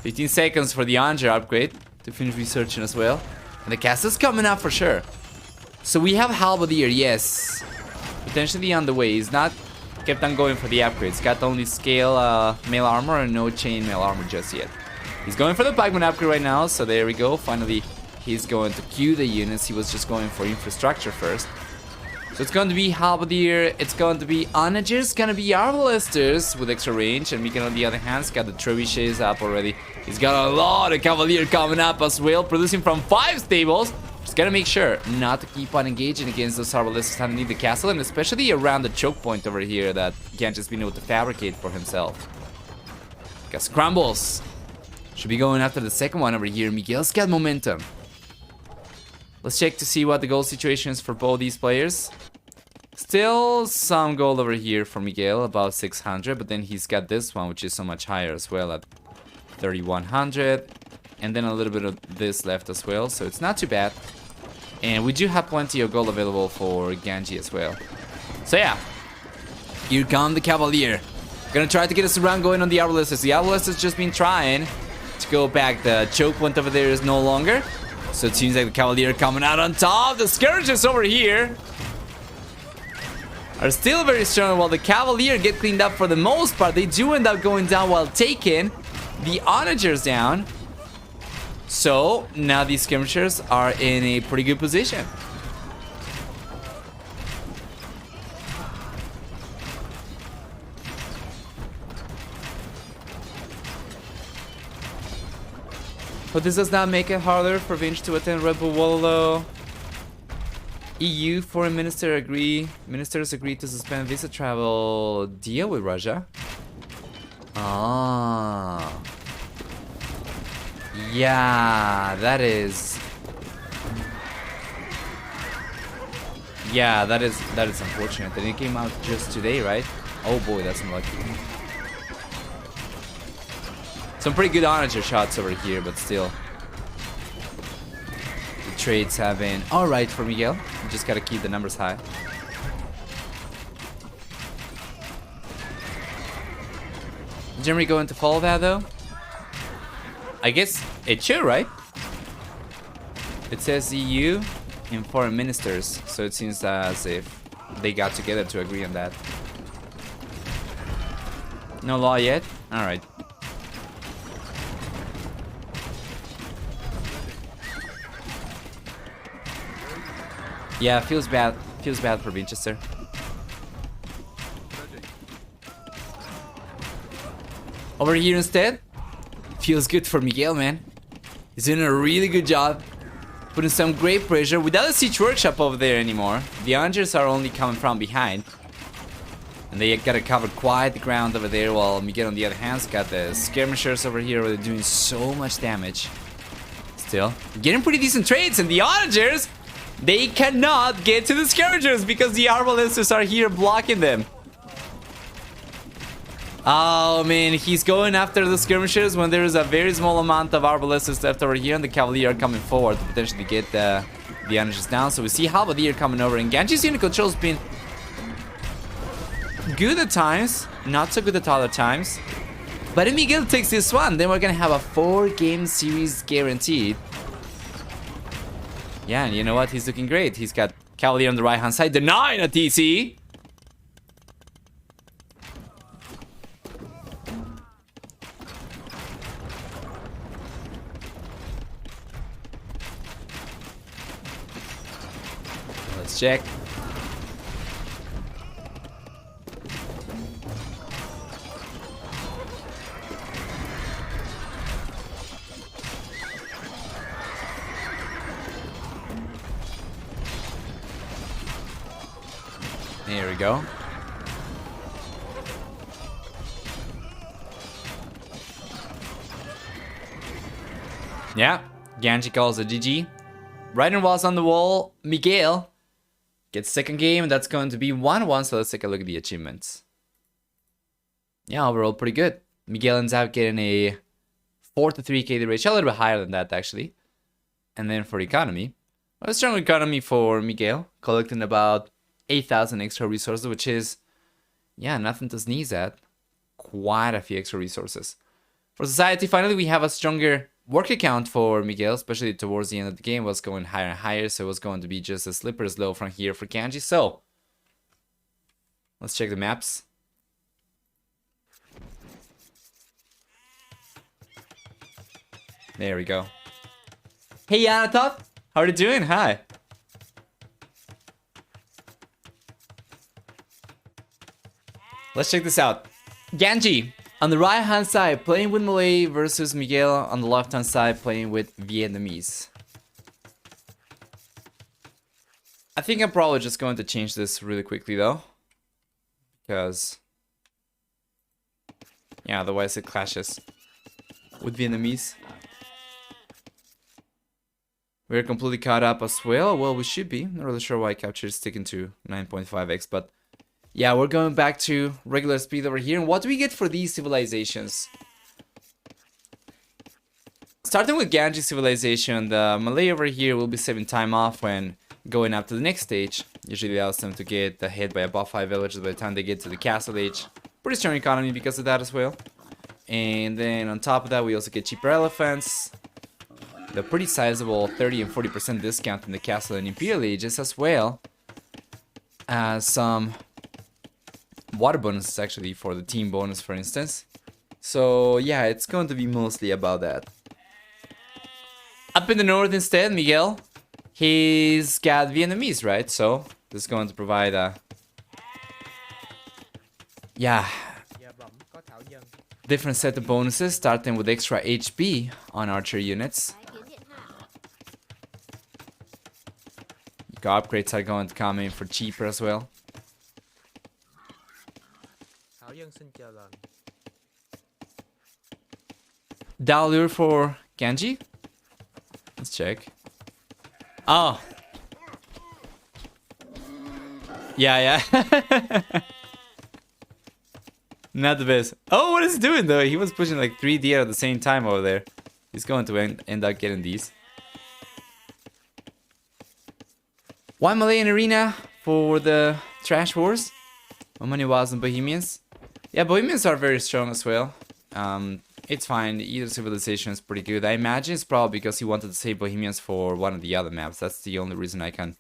15 seconds for the Onager upgrade to finish researching as well. And the castle's coming up for sure. So we have halberdier, yes. Potentially on the way. He's not kept on going for the upgrades. Got only scale mail armor and no chain mail armor just yet. He's going for the pikeman upgrade right now, so there we go. Finally, he's going to queue the units. He was just going for infrastructure first. So it's going to be halberdier, it's going to be Onager, it's going to be arbalesters with extra range, and Miguel on the other hand has got the trebuchets up already. He's got a lot of cavalier coming up as well, producing from 5 stables. Just gotta make sure not to keep on engaging against those arbalesters underneath the castle, and especially around the choke point over here that Ganji's been able to fabricate for himself. Got scrambles. Should be going after the second one over here. Miguel's got momentum. Let's check to see what the goal situation is for both these players. Still some gold over here for Miguel, about 600, but then he's got this one, which is so much higher as well at 3,100. And then a little bit of this left as well, so it's not too bad. And we do have plenty of gold available for Ganji as well. So yeah, here come the Cavalier. Gonna try to get us around going on the Arbalest. The Arbalest has just been trying to go back. The choke point over there is no longer. So it seems like the Cavalier coming out on top. The Scourges over here are still very strong. While the Cavalier get cleaned up for the most part, they do end up going down while taking the Onagers down. So now these Skirmishers are in a pretty good position. But this does not make it harder for Vinci to attend Red Bull Wololo. EU foreign ministers agree to suspend visa travel deal with Russia. Ah. Yeah, that is. Yeah, that is unfortunate. And it came out just today, right? Oh boy, that's unlucky. Some pretty good onager shots over here, but still. The trades have been alright for Miguel. You just gotta keep the numbers high. Germany going to follow that though? I guess it should, right? It says EU and foreign ministers, so it seems as if they got together to agree on that. No law yet? Alright. Yeah, feels bad. Feels bad for Winchester. Over here instead, feels good for Miguel, man. He's doing a really good job, putting some great pressure without a siege workshop over there anymore. The Angers are only coming from behind, and they gotta cover quite the ground over there. While Miguel, on the other hand, has got the skirmishers over here, where they're doing so much damage. Still getting pretty decent trades, and the Onagers, they cannot get to the skirmishers because the Arbalesters are here blocking them. Oh man, he's going after the skirmishers when there is a very small amount of Arbalesters left over here, and the Cavalier are coming forward to potentially get the Onagers down. So we see Halberdier coming over, and Ganji's unit control's been good at times, not so good at other times. But if Miguel takes this one, then we're gonna have a 4-game series guaranteed. Yeah, and you know what? He's looking great. He's got Cavalier on the right-hand side, denying a TC. Let's check. There we go. Yeah, Ganji calls a GG. Writing was on the wall. Miguel gets second game, and that's going to be 1-1. So let's take a look at the achievements. Yeah, overall pretty good. Miguel ends up getting a 4-3 KD ratio, a little bit higher than that actually. And then for economy, a strong economy for Miguel, collecting about 8,000 extra resources, which is, yeah, nothing to sneeze at. Quite a few extra resources. For society, finally, we have a stronger work account for Miguel, especially towards the end of the game. It was going higher and higher, so it was going to be just a slippery slope from here for Ganji. So, let's check the maps. There we go. Hey, Anatov! How are you doing? Hi. Let's check this out. Ganji, on the right hand side, playing with Malay versus Miguel on the left hand side, playing with Vietnamese. I think I'm probably just going to change this really quickly though. Because, yeah, otherwise it clashes with Vietnamese. We're completely caught up as well. Well, we should be. Not really sure why capture is sticking to 9.5x, but yeah, we're going back to regular speed over here. And what do we get for these civilizations? Starting with Ganji civilization, the Malay over here will be saving time off when going up to the next stage. Usually allows them to get hit by above 5 villages by the time they get to the castle age. Pretty strong economy because of that as well. And then on top of that, we also get cheaper elephants. The pretty sizable 30 and 40% discount in the castle and imperial ages, as well as some water bonuses actually for the team bonus, for instance. So yeah, it's going to be mostly about that. Up in the north instead, Miguel, he's got Vietnamese, right? So this is going to provide a different set of bonuses, starting with extra HP on archer units. Upgrades are going to come in for cheaper as well. Dalure for Ganji? Let's check. Oh. Yeah. Not the best. Oh, what is he doing though? He was pushing like 3D at the same time over there. He's going to end up getting these. One Malayan arena for the trash wars. How many was in Bohemians? Yeah, Bohemians are very strong as well. It's fine. Either civilization is pretty good. I imagine it's probably because he wanted to save Bohemians for one of the other maps. That's the only reason I can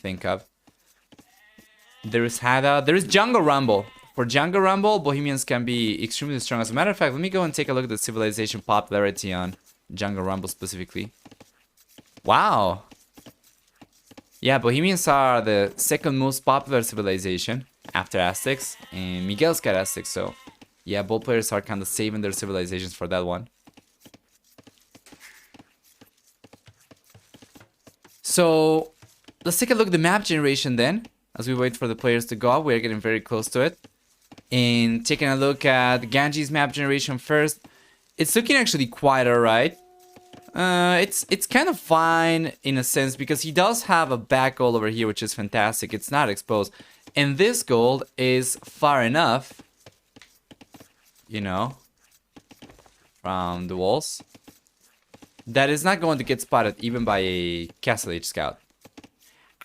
think of. There is Hada. There is Jungle Rumble. For Jungle Rumble, Bohemians can be extremely strong. As a matter of fact, let me go and take a look at the civilization popularity on Jungle Rumble specifically. Wow. Yeah, Bohemians are the second most popular civilization after Aztecs, and Miguel's got Aztecs, so yeah, both players are kind of saving their civilizations for that one. So let's take a look at the map generation then. As we wait for the players to go up, we're getting very close to it. And taking a look at Ganji's map generation first, it's looking actually quite alright. It's kind of fine in a sense because he does have a back gold over here, which is fantastic. It's not exposed, and this gold is far enough, you know, from the walls that is not going to get spotted even by a Castle Age scout.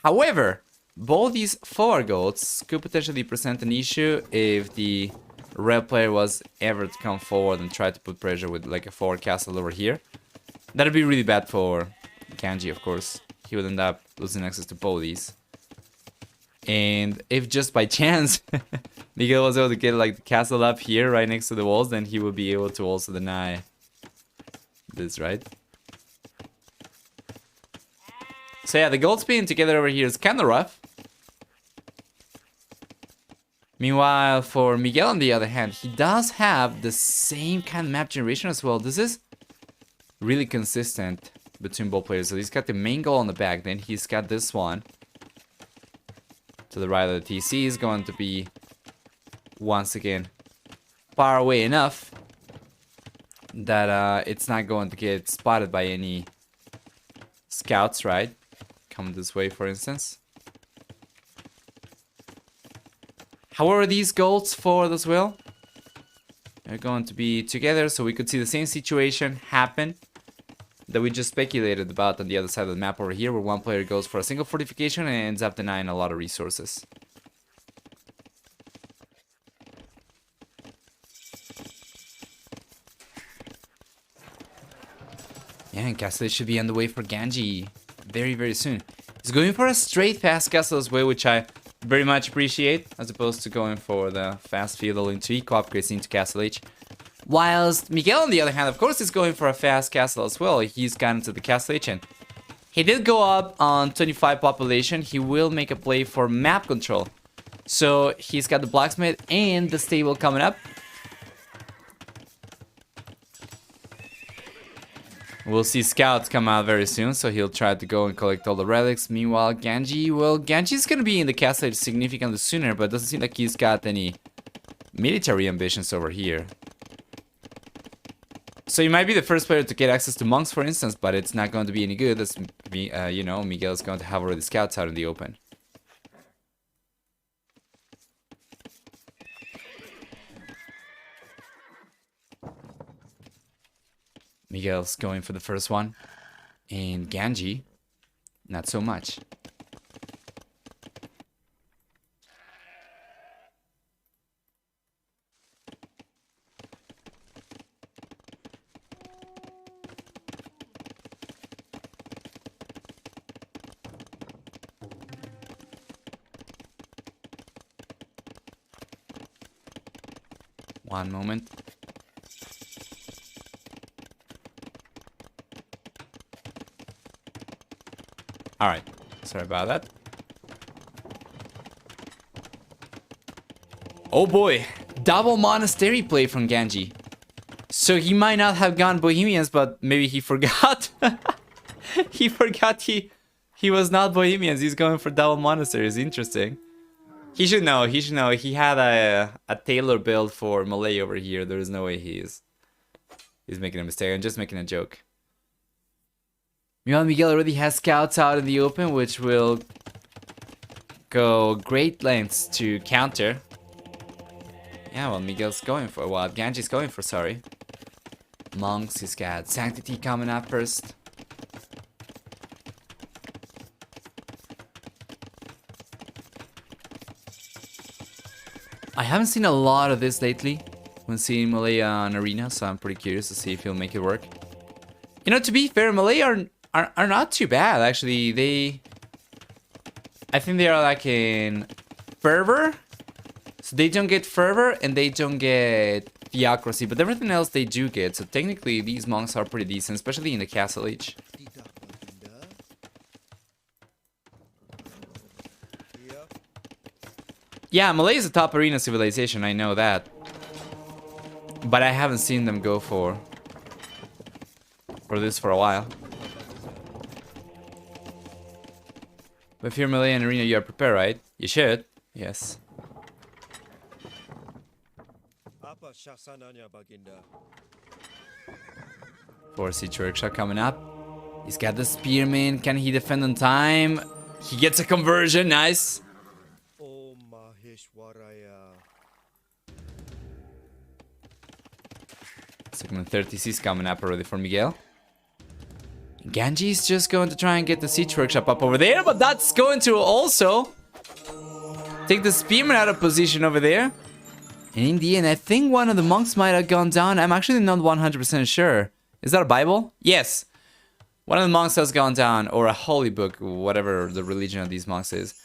However, both these forward golds could potentially present an issue if the red player was ever to come forward and try to put pressure with like a forward castle over here. That'd be really bad for Ganji, of course. He would end up losing access to both these. And if just by chance Miguel was able to get like the castle up here right next to the walls, then he would be able to also deny this, right? So yeah, the gold spinning together over here is kind of rough. Meanwhile, for Miguel on the other hand, he does have the same kind of map generation as well. This is really consistent between both players. So he's got the main goal on the back, then he's got this one to the right of the TC. Is going to be once again far away enough that it's not going to get spotted by any scouts, right? Come this way, for instance. However, these golds forward as well are going to be together, so we could see the same situation happen that we just speculated about on the other side of the map over here, where one player goes for a single fortification and ends up denying a lot of resources. Yeah, and castle should be on the way for Ganji very, very soon. He's going for a straight fast castle as well, which I very much appreciate, as opposed to going for the fast feudal into eco upgrades into Castle Age. Whilst Miguel, on the other hand, of course, is going for a fast castle as well. He's gotten to the Castle Age, and he did go up on 25 population. He will make a play for map control. So he's got the blacksmith and the stable coming up. We'll see scouts come out very soon, so he'll try to go and collect all the relics. Meanwhile, Ganji, well, Ganji's gonna be in the castle age significantly sooner, but it doesn't seem like he's got any military ambitions over here. So you might be the first player to get access to monks, for instance, but it's not going to be any good. As you know, Miguel is going to have already scouts out in the open. Miguel's going for the first one, and Ganji, not so much. One moment. All right, sorry about that. Oh boy, double monastery play from Ganji. So he might not have gone Bohemians, but maybe he forgot. He forgot he was not Bohemians. He's going for double monasteries. Interesting. He should know. He should know. He had a tailor build for Malay over here. There is no way he's making a mistake. I'm just making a joke. Meanwhile, Miguel already has scouts out in the open, which will go great lengths to counter. Yeah, well, Miguel's going for, well, Ganji's going for, sorry. Monks, he's got Sanctity coming up first. I haven't seen a lot of this lately when seeing Malay on Arena, so I'm pretty curious to see if he'll make it work. You know, to be fair, Malay are not too bad, actually. I think they are like in Fervor. So they don't get Fervor and they don't get Theocracy, but everything else they do get. So technically these monks are pretty decent, especially in the Castle Age. Yeah, Malay is a top arena civilization, I know that. But I haven't seen them go for this for a while. But if you're Malay in arena, you are prepared, right? You should. Yes. For Siege Workshop coming up. He's got the Spearman. Can he defend on time? He gets a conversion. Nice. Segment 30C is coming up already for Miguel. Ganji is just going to try and get the Siege Workshop up over there, but that's going to also take the Spearman out of position over there. And in the end, I think one of the monks might have gone down. I'm actually not 100% sure. Is that a Bible? Yes. One of the monks has gone down, or a holy book, whatever the religion of these monks is.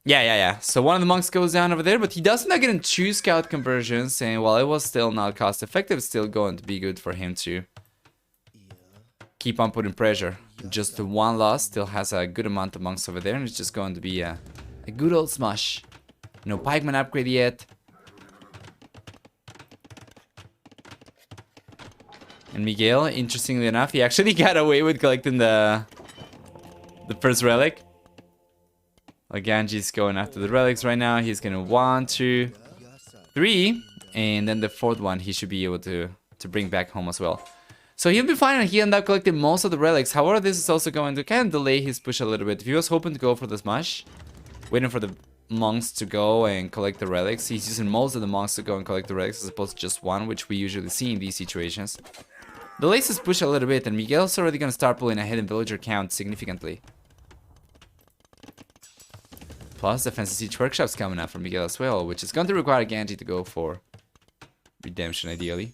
Yeah. So one of the monks goes down over there, but he does not get in 2 scout conversions, and while it was still not cost effective, it's still going to be good for him to keep on putting pressure. Just the one loss, still has a good amount of monks over there, and it's just going to be a good old smash. No pikeman upgrade yet. And Miguel, interestingly enough, he actually got away with collecting the first relic. Well, Ganji's going after the relics right now. He's gonna 1, 2, 3, and then the 4th one he should be able to bring back home as well. So he'll be fine, and he ended up collecting most of the relics. However, this is also going to kind of delay his push a little bit. If he was hoping to go for the smash, waiting for the monks to go and collect the relics, he's using most of the monks to go and collect the relics as opposed to just one, which we usually see in these situations. Delays his push a little bit, and Miguel's already going to start pulling ahead in villager count significantly. Plus, Defensive Siege Workshop's coming up for Miguel as well, which is going to require Ganji to go for redemption, ideally.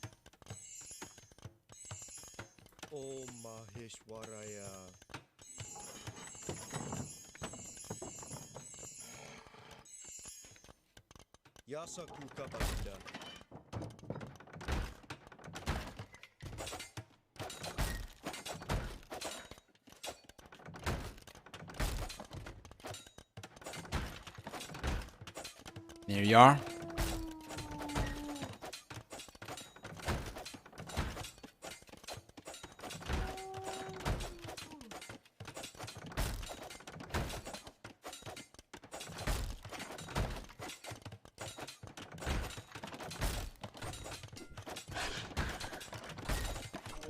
There you are.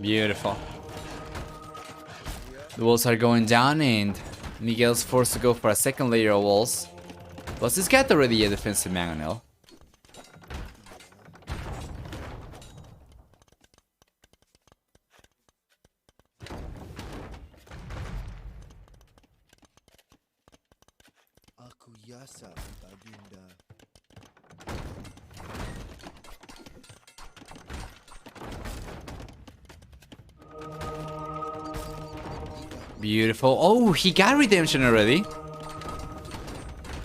Beautiful. The walls are going down and Miguel's forced to go for a second layer of walls. Plus he's got already a defensive mangonel. Beautiful. Oh, he got redemption already.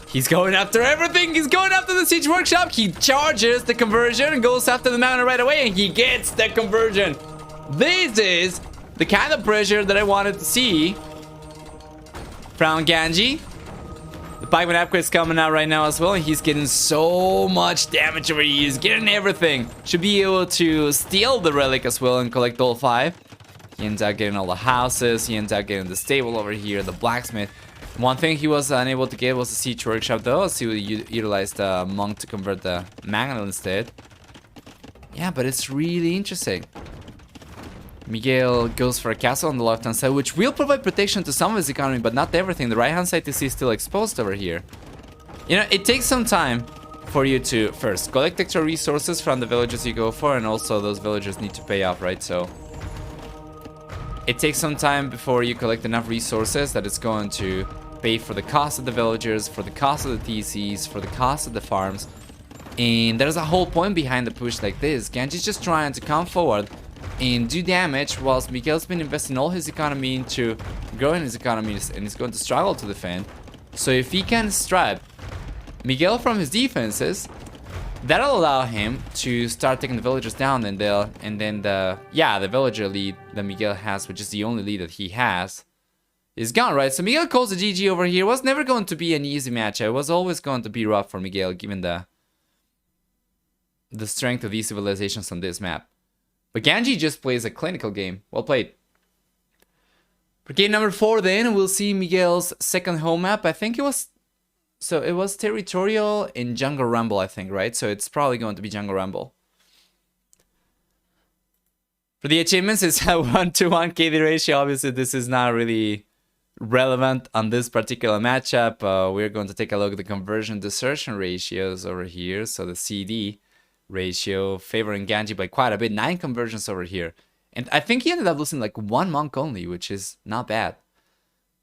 He's going after everything. He's going after the siege workshop. He charges the conversion and goes after the mountain right away, and he gets the conversion. This is the kind of pressure that I wanted to see from Ganji. The pikeman upgrade is coming out right now as well, and he's getting so much damage over here. He's getting everything. Should be able to steal the relic as well and collect all 5. He ends up getting all the houses. He ends up getting the stable over here, the blacksmith. One thing he was unable to get was the siege workshop though, so he utilized the monk to convert the mangonel instead. Yeah, but it's really interesting. Miguel goes for a castle on the left hand side, which will provide protection to some of his economy, but not everything. The right hand side is still exposed over here. You know, it takes some time for you to first collect extra resources from the villages you go for, and also those villagers need to pay off, right? So it takes some time before you collect enough resources that it's going to pay for the cost of the villagers, for the cost of the TCs, for the cost of the farms. And there's a whole point behind the push like this. Ganji's just trying to come forward and do damage, whilst Miguel's been investing all his economy into growing his economy, and he's going to struggle to defend. So if he can strip Miguel from his defenses, that'll allow him to start taking the villagers down, and then the villager lead that Miguel has, which is the only lead that he has, is gone, right? So Miguel calls a GG over here. It was never going to be an easy match. It was always going to be rough for Miguel, given the strength of these civilizations on this map. But Ganji just plays a clinical game. Well played. For game number 4 then, we'll see Miguel's second home map. I think it was... So it was Territorial in Jungle Rumble, I think, right? So it's probably going to be Jungle Rumble. For the achievements, it's a 1-to-1 KD ratio. Obviously, this is not really relevant on this particular matchup. We're going to take a look at the conversion desertion ratios over here. So the CD ratio favoring Ganji by quite a bit. 9 conversions over here. And I think he ended up losing like 1 monk only, which is not bad.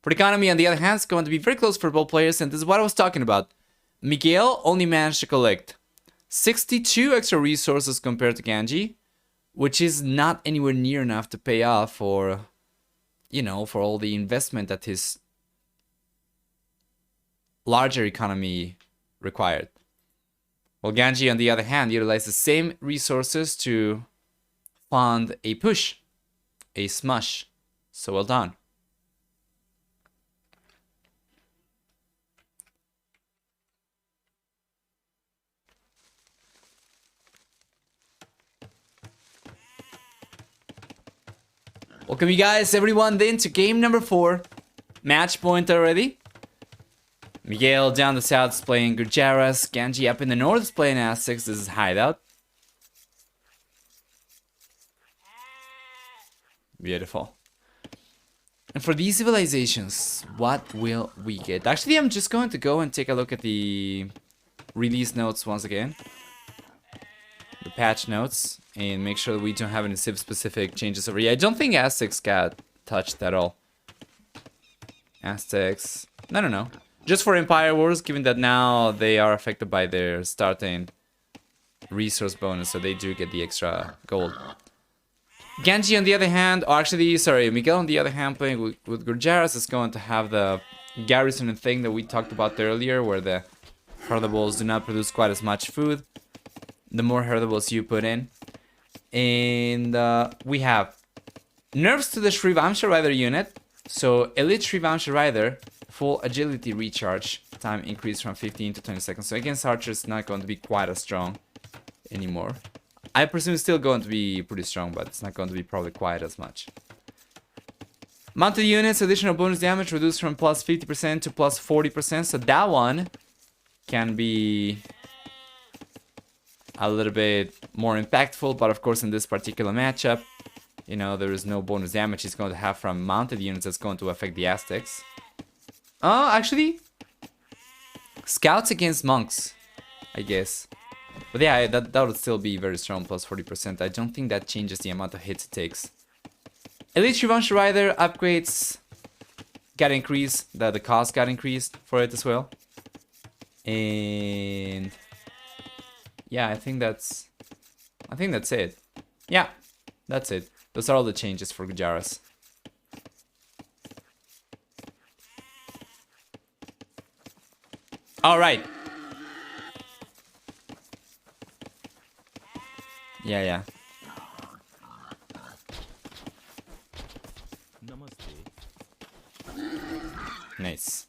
For the economy, on the other hand, it's going to be very close for both players, and this is what I was talking about. Miguel only managed to collect 62 extra resources compared to Ganji, which is not anywhere near enough to pay off for, you know, for all the investment that his larger economy required. While Ganji, on the other hand, utilized the same resources to fund a push, a smush. So well done. Welcome you guys, everyone, then to game number 4. Match point already. Miguel down the south is playing Gurjaras. Ganji up in the north is playing Aztecs. This is Hideout. Beautiful. And for these civilizations, what will we get? Actually, I'm just going to go and take a look at the release notes once again. The patch notes. And make sure that we don't have any civ-specific changes over here. I don't think Aztecs got touched at all. Aztecs... I don't know. Just for Empire Wars, given that now they are affected by their starting resource bonus, so they do get the extra gold. Ganji, on the other hand, or actually, sorry, Miguel, on the other hand, playing with Gurjaras is going to have the garrison thing that we talked about earlier, where the herdables do not produce quite as much food. The more herdables you put in. And we have nerfs to the Shrivamsha Rider unit. So Elite Shrivamsha Rider, full agility recharge time increase from 15 to 20 seconds. So against archers, it's not going to be quite as strong anymore. I presume it's still going to be pretty strong, but it's not going to be probably quite as much. Mounted units, additional bonus damage reduced from plus 50% to plus 40%. So that one can be a little bit more impactful, but of course in this particular matchup You know, there is no bonus damage he's going to have from mounted units that's going to affect the Aztecs. Oh, actually, scouts against monks, I guess. But yeah, that would still be very strong, plus 40%. I don't think that changes the amount of hits it takes. Elite Revenge Rider upgrades got increased. The cost got increased for it as well. And yeah, I think that's it. Yeah, that's it. Those are all the changes for Gujaras. All right. Yeah. Nice.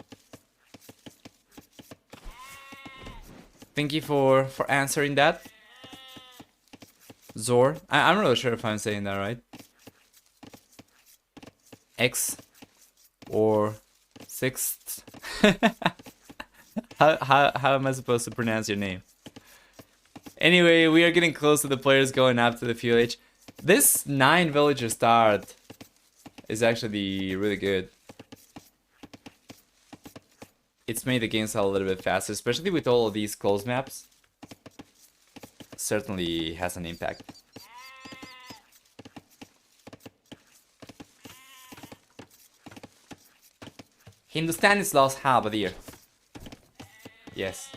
Thank you for answering that. Zor. I'm not really sure if I'm saying that right. X or sixth. How am I supposed to pronounce your name? Anyway, we are getting close to the players going up to the FUH. This 9 villager start is actually really good. It's made the games a little bit faster, especially with all of these close maps. Certainly has an impact. Hindustan is lost half a year. Yes.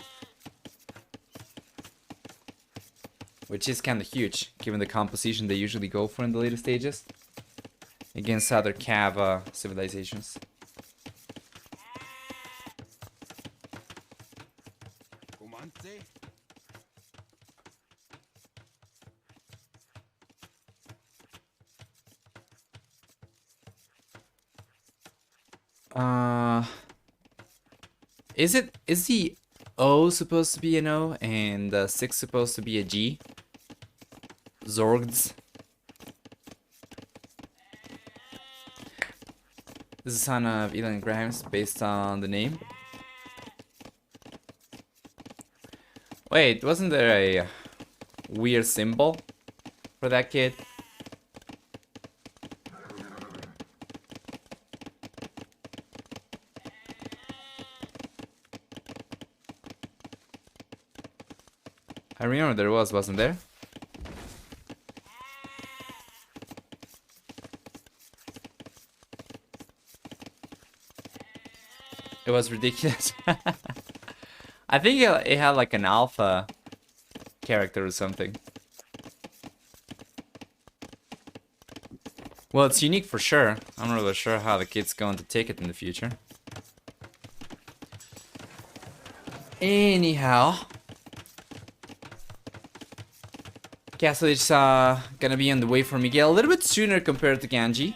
Which is kind of huge, given the composition they usually go for in the later stages. Against other Cav civilizations. Is the O supposed to be an O and the 6 supposed to be a G? Zorgs. This is a son of Elon Grimes based on the name. Wait, wasn't there a weird symbol for that kid? I remember there was, wasn't there? It was ridiculous. I think it had like an alpha character or something. Well, it's unique for sure. I'm not really sure how the kid's going to take it in the future. Anyhow. Castle is gonna be on the way for Miguel a little bit sooner compared to Ganji.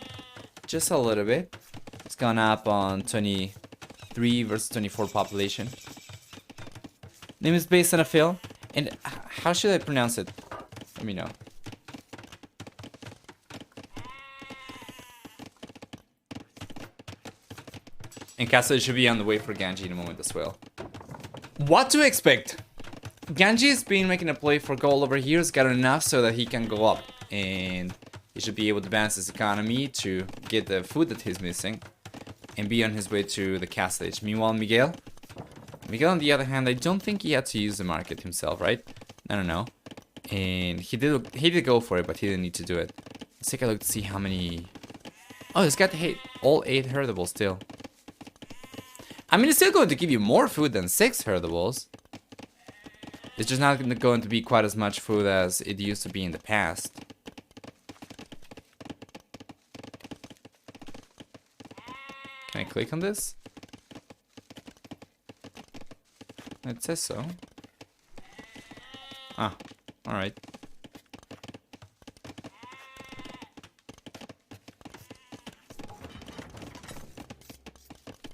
Just a little bit. It's gone up on 23 versus 24 population. Name is based on a film. And how should I pronounce it? Let me know. And Castle should be on the way for Ganji in a moment as well. What to expect? Ganji has been making a play for gold over here. He's got enough so that he can go up. And he should be able to advance his economy to get the food that he's missing. And be on his way to the castle age. Meanwhile, Miguel, on the other hand, I don't think he had to use the market himself, right? I don't know. And he did go for it, but he didn't need to do it. Let's take a look to see how many... Oh, he's got all 8 herdables still. I mean, it's still going to give you more food than 6 herdables. It's just not going to be quite as much food as it used to be in the past. Can I click on this? It says so. Ah, alright.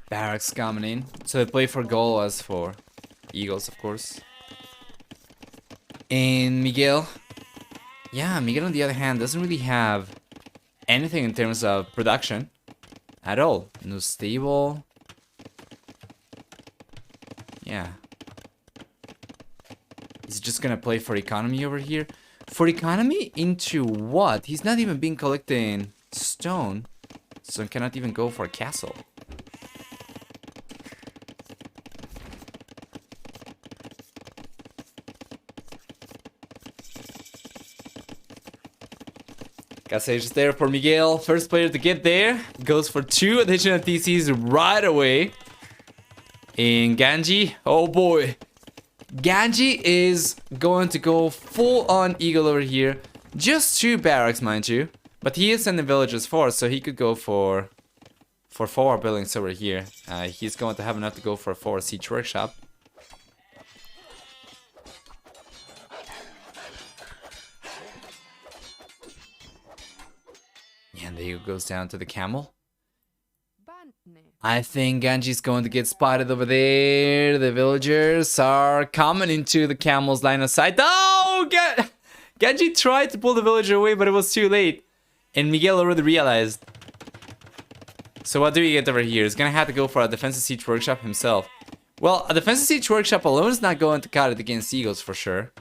Barracks coming in. So they play for goal as for eagles, of course. And Miguel. Yeah, Miguel on the other hand doesn't really have anything in terms of production at all. No stable. Yeah. Is he just gonna play for economy over here? For economy into what? He's not even been collecting stone. So he cannot even go for a castle. Casage is there for Miguel. First player to get there. Goes for 2 additional TCs right away. And Ganji, oh boy. Ganji is going to go full on eagle over here. Just 2 barracks, mind you. But he is sending villagers forward, so he could go for 4 buildings over here. He's going to have enough to go for a 4 siege workshop. And the eagle goes down to the camel. I think Ganji's going to get spotted over there. The villagers are coming into the camel's line of sight. Oh! Ganji tried to pull the villager away, but it was too late. And Miguel already realized. So what do we get over here? He's gonna have to go for a defensive siege workshop himself. Well, a defensive siege workshop alone is not going to cut it against eagles for sure.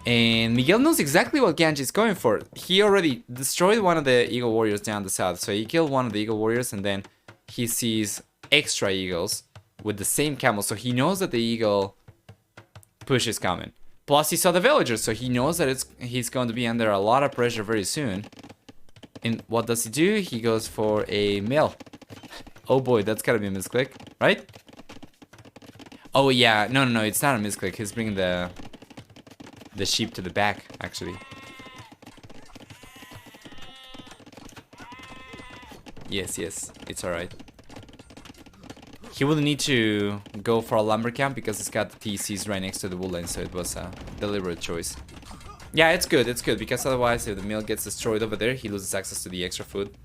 And Miguel knows exactly what Ganji is going for. He already destroyed one of the eagle warriors down the south. So he killed one of the eagle warriors and then he sees extra eagles with the same camel. So he knows that the eagle push is coming. Plus he saw the villagers, so he knows that he's going to be under a lot of pressure very soon. And what does he do? He goes for a mill. Oh boy, that's gotta be a misclick, right? Oh yeah, no, it's not a misclick. He's bringing the sheep to the back, actually. Yes, it's alright. He will need to go for a lumber camp because it's got the TCs right next to the wool line, so it was a deliberate choice. Yeah, it's good, because otherwise if the mill gets destroyed over there, he loses access to the extra food.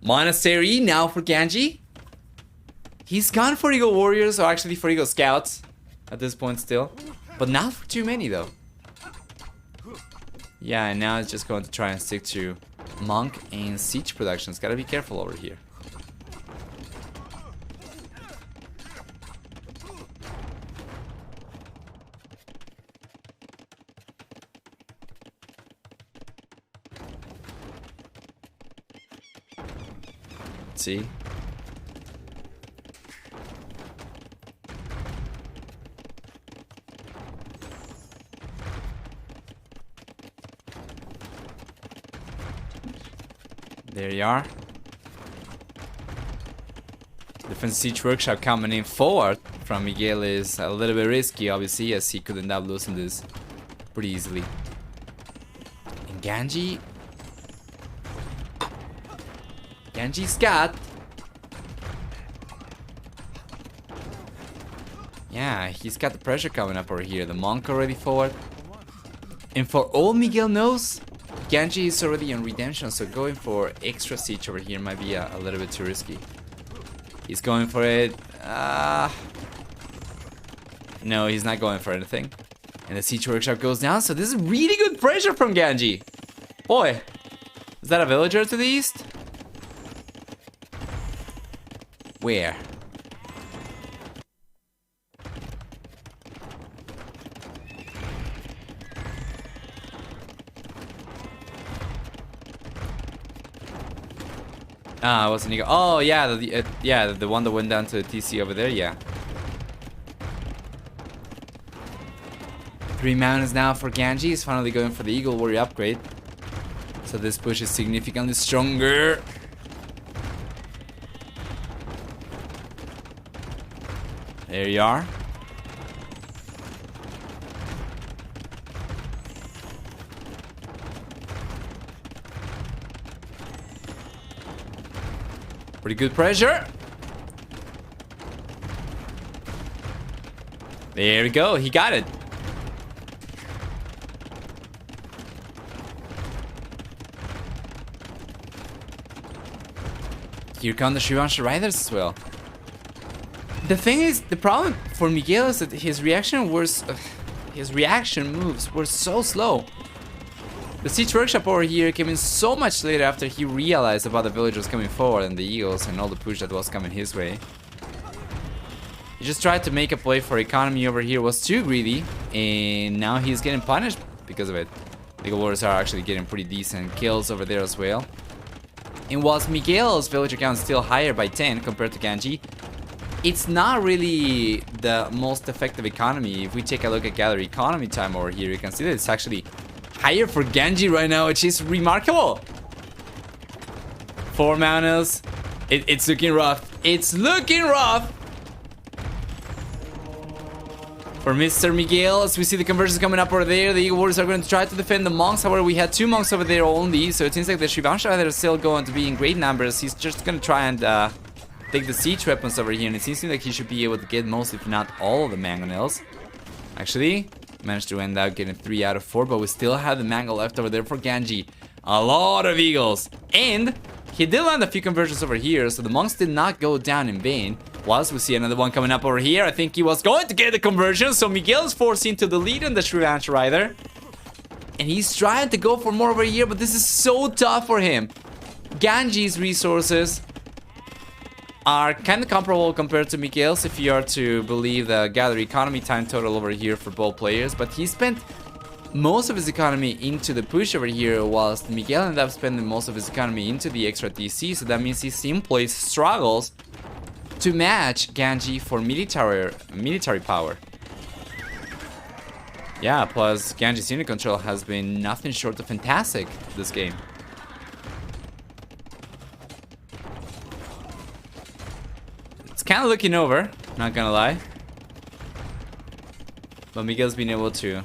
Monastery now for Ganji. He's gone for eagle warriors, or actually for eagle scouts at this point still. But not for too many though. Yeah, and now it's just going to try and stick to monk and siege productions. Gotta be careful over here. Let's see. There you are. Defense siege workshop coming in forward from Miguel is a little bit risky, obviously, as he could end up losing this pretty easily. And Ganji's got. Yeah, he's got the pressure coming up over here. The monk already forward. And for all Miguel knows, Ganji is already on redemption, so going for extra siege over here might be a little bit too risky. He's going for it. No, he's not going for anything. And the siege workshop goes down, so this is really good pressure from Ganji. Boy, is that a villager to the east? Where? Ah, it wasn't eagle. Oh yeah, the one that went down to the TC over there. Yeah. 3 mountains now for Ganji. He's finally going for the eagle warrior upgrade. So this push is significantly stronger. There you are. Pretty good pressure. There we go. He got it. Here come the Shivansha Riders as well. The thing is, the problem for Miguel is that his reaction moves were so slow. The siege workshop over here came in so much later after he realized about the villagers coming forward and the eagles and all the push that was coming his way. He just tried to make a play for economy over here, was too greedy, and now he's getting punished because of it. The Warriors are actually getting pretty decent kills over there as well. And whilst Miguel's villager count is still higher by 10 compared to Ganji, it's not really the most effective economy. If we take a look at gather economy time over here, you can see that it's actually higher for Ganji right now, which is remarkable. 4 manas. It's looking rough. It's looking rough for Mr. Miguel, as we see the conversions coming up over there. The Eagle Warriors are going to try to defend the monks. However, we had 2 monks over there only, so it seems like the Shivansha are still going to be in great numbers. He's just going to try and take the siege weapons over here, and it seems like he should be able to get most, if not all, of the mangonels. Actually, managed to end up getting 3 out of 4, but we still have the mango left over there for Ganji. A lot of eagles, and he did land a few conversions over here, so the monks did not go down in vain. Whilst we see another one coming up over here, I think he was going to get the conversion, so Miguel is forced into the lead on the Shrivansh Rider. And he's trying to go for more over here, but this is so tough for him. Ganji's resources are kind of comparable compared to Miguel's, if you are to believe the gather economy time total over here for both players, but he spent most of his economy into the push over here, whilst Miguel ended up spending most of his economy into the extra TC, so that means he simply struggles to match Ganji for military power. Yeah, plus Ganji's unit control has been nothing short of fantastic this game. It's kind of looking over, not gonna lie. But Miguel's been able to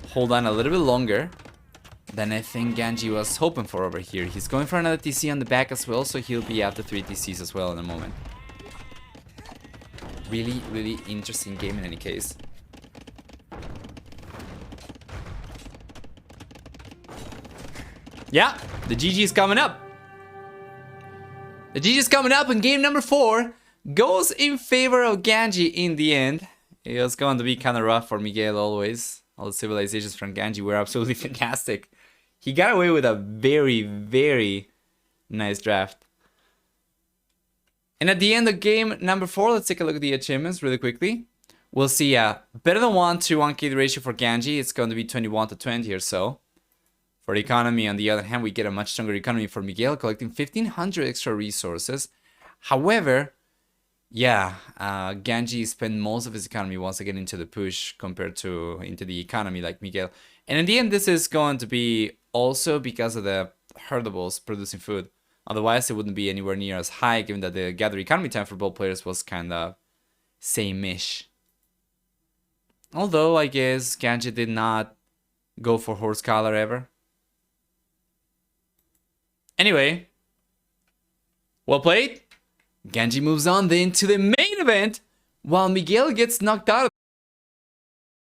hold on a little bit longer than I think Ganji was hoping for over here. He's going for another TC on the back as well, so he'll be after 3 TCs as well in a moment. Really, really interesting game in any case. Yeah, the GG is coming up. The GG is coming up, and game number 4 goes in favor of Ganji in the end. It was going to be kind of rough for Miguel always. All the civilizations from Ganji were absolutely fantastic. He got away with a very, very nice draft. And at the end of game number 4, let's take a look at the achievements really quickly. We'll see a better than 1 to 1 KD ratio for Ganji. It's going to be 21 to 20 or so. For the economy, on the other hand, we get a much stronger economy for Miguel, collecting 1,500 extra resources. However, yeah, Ganji spent most of his economy once again into the push compared to into the economy like Miguel. And in the end, this is going to be also because of the herdables producing food. Otherwise, it wouldn't be anywhere near as high, given that the gather economy time for both players was kind of same-ish. Although, I guess Ganji did not go for horse collar ever. Anyway, well played. Ganji moves on then to the main event, while Miguel gets knocked out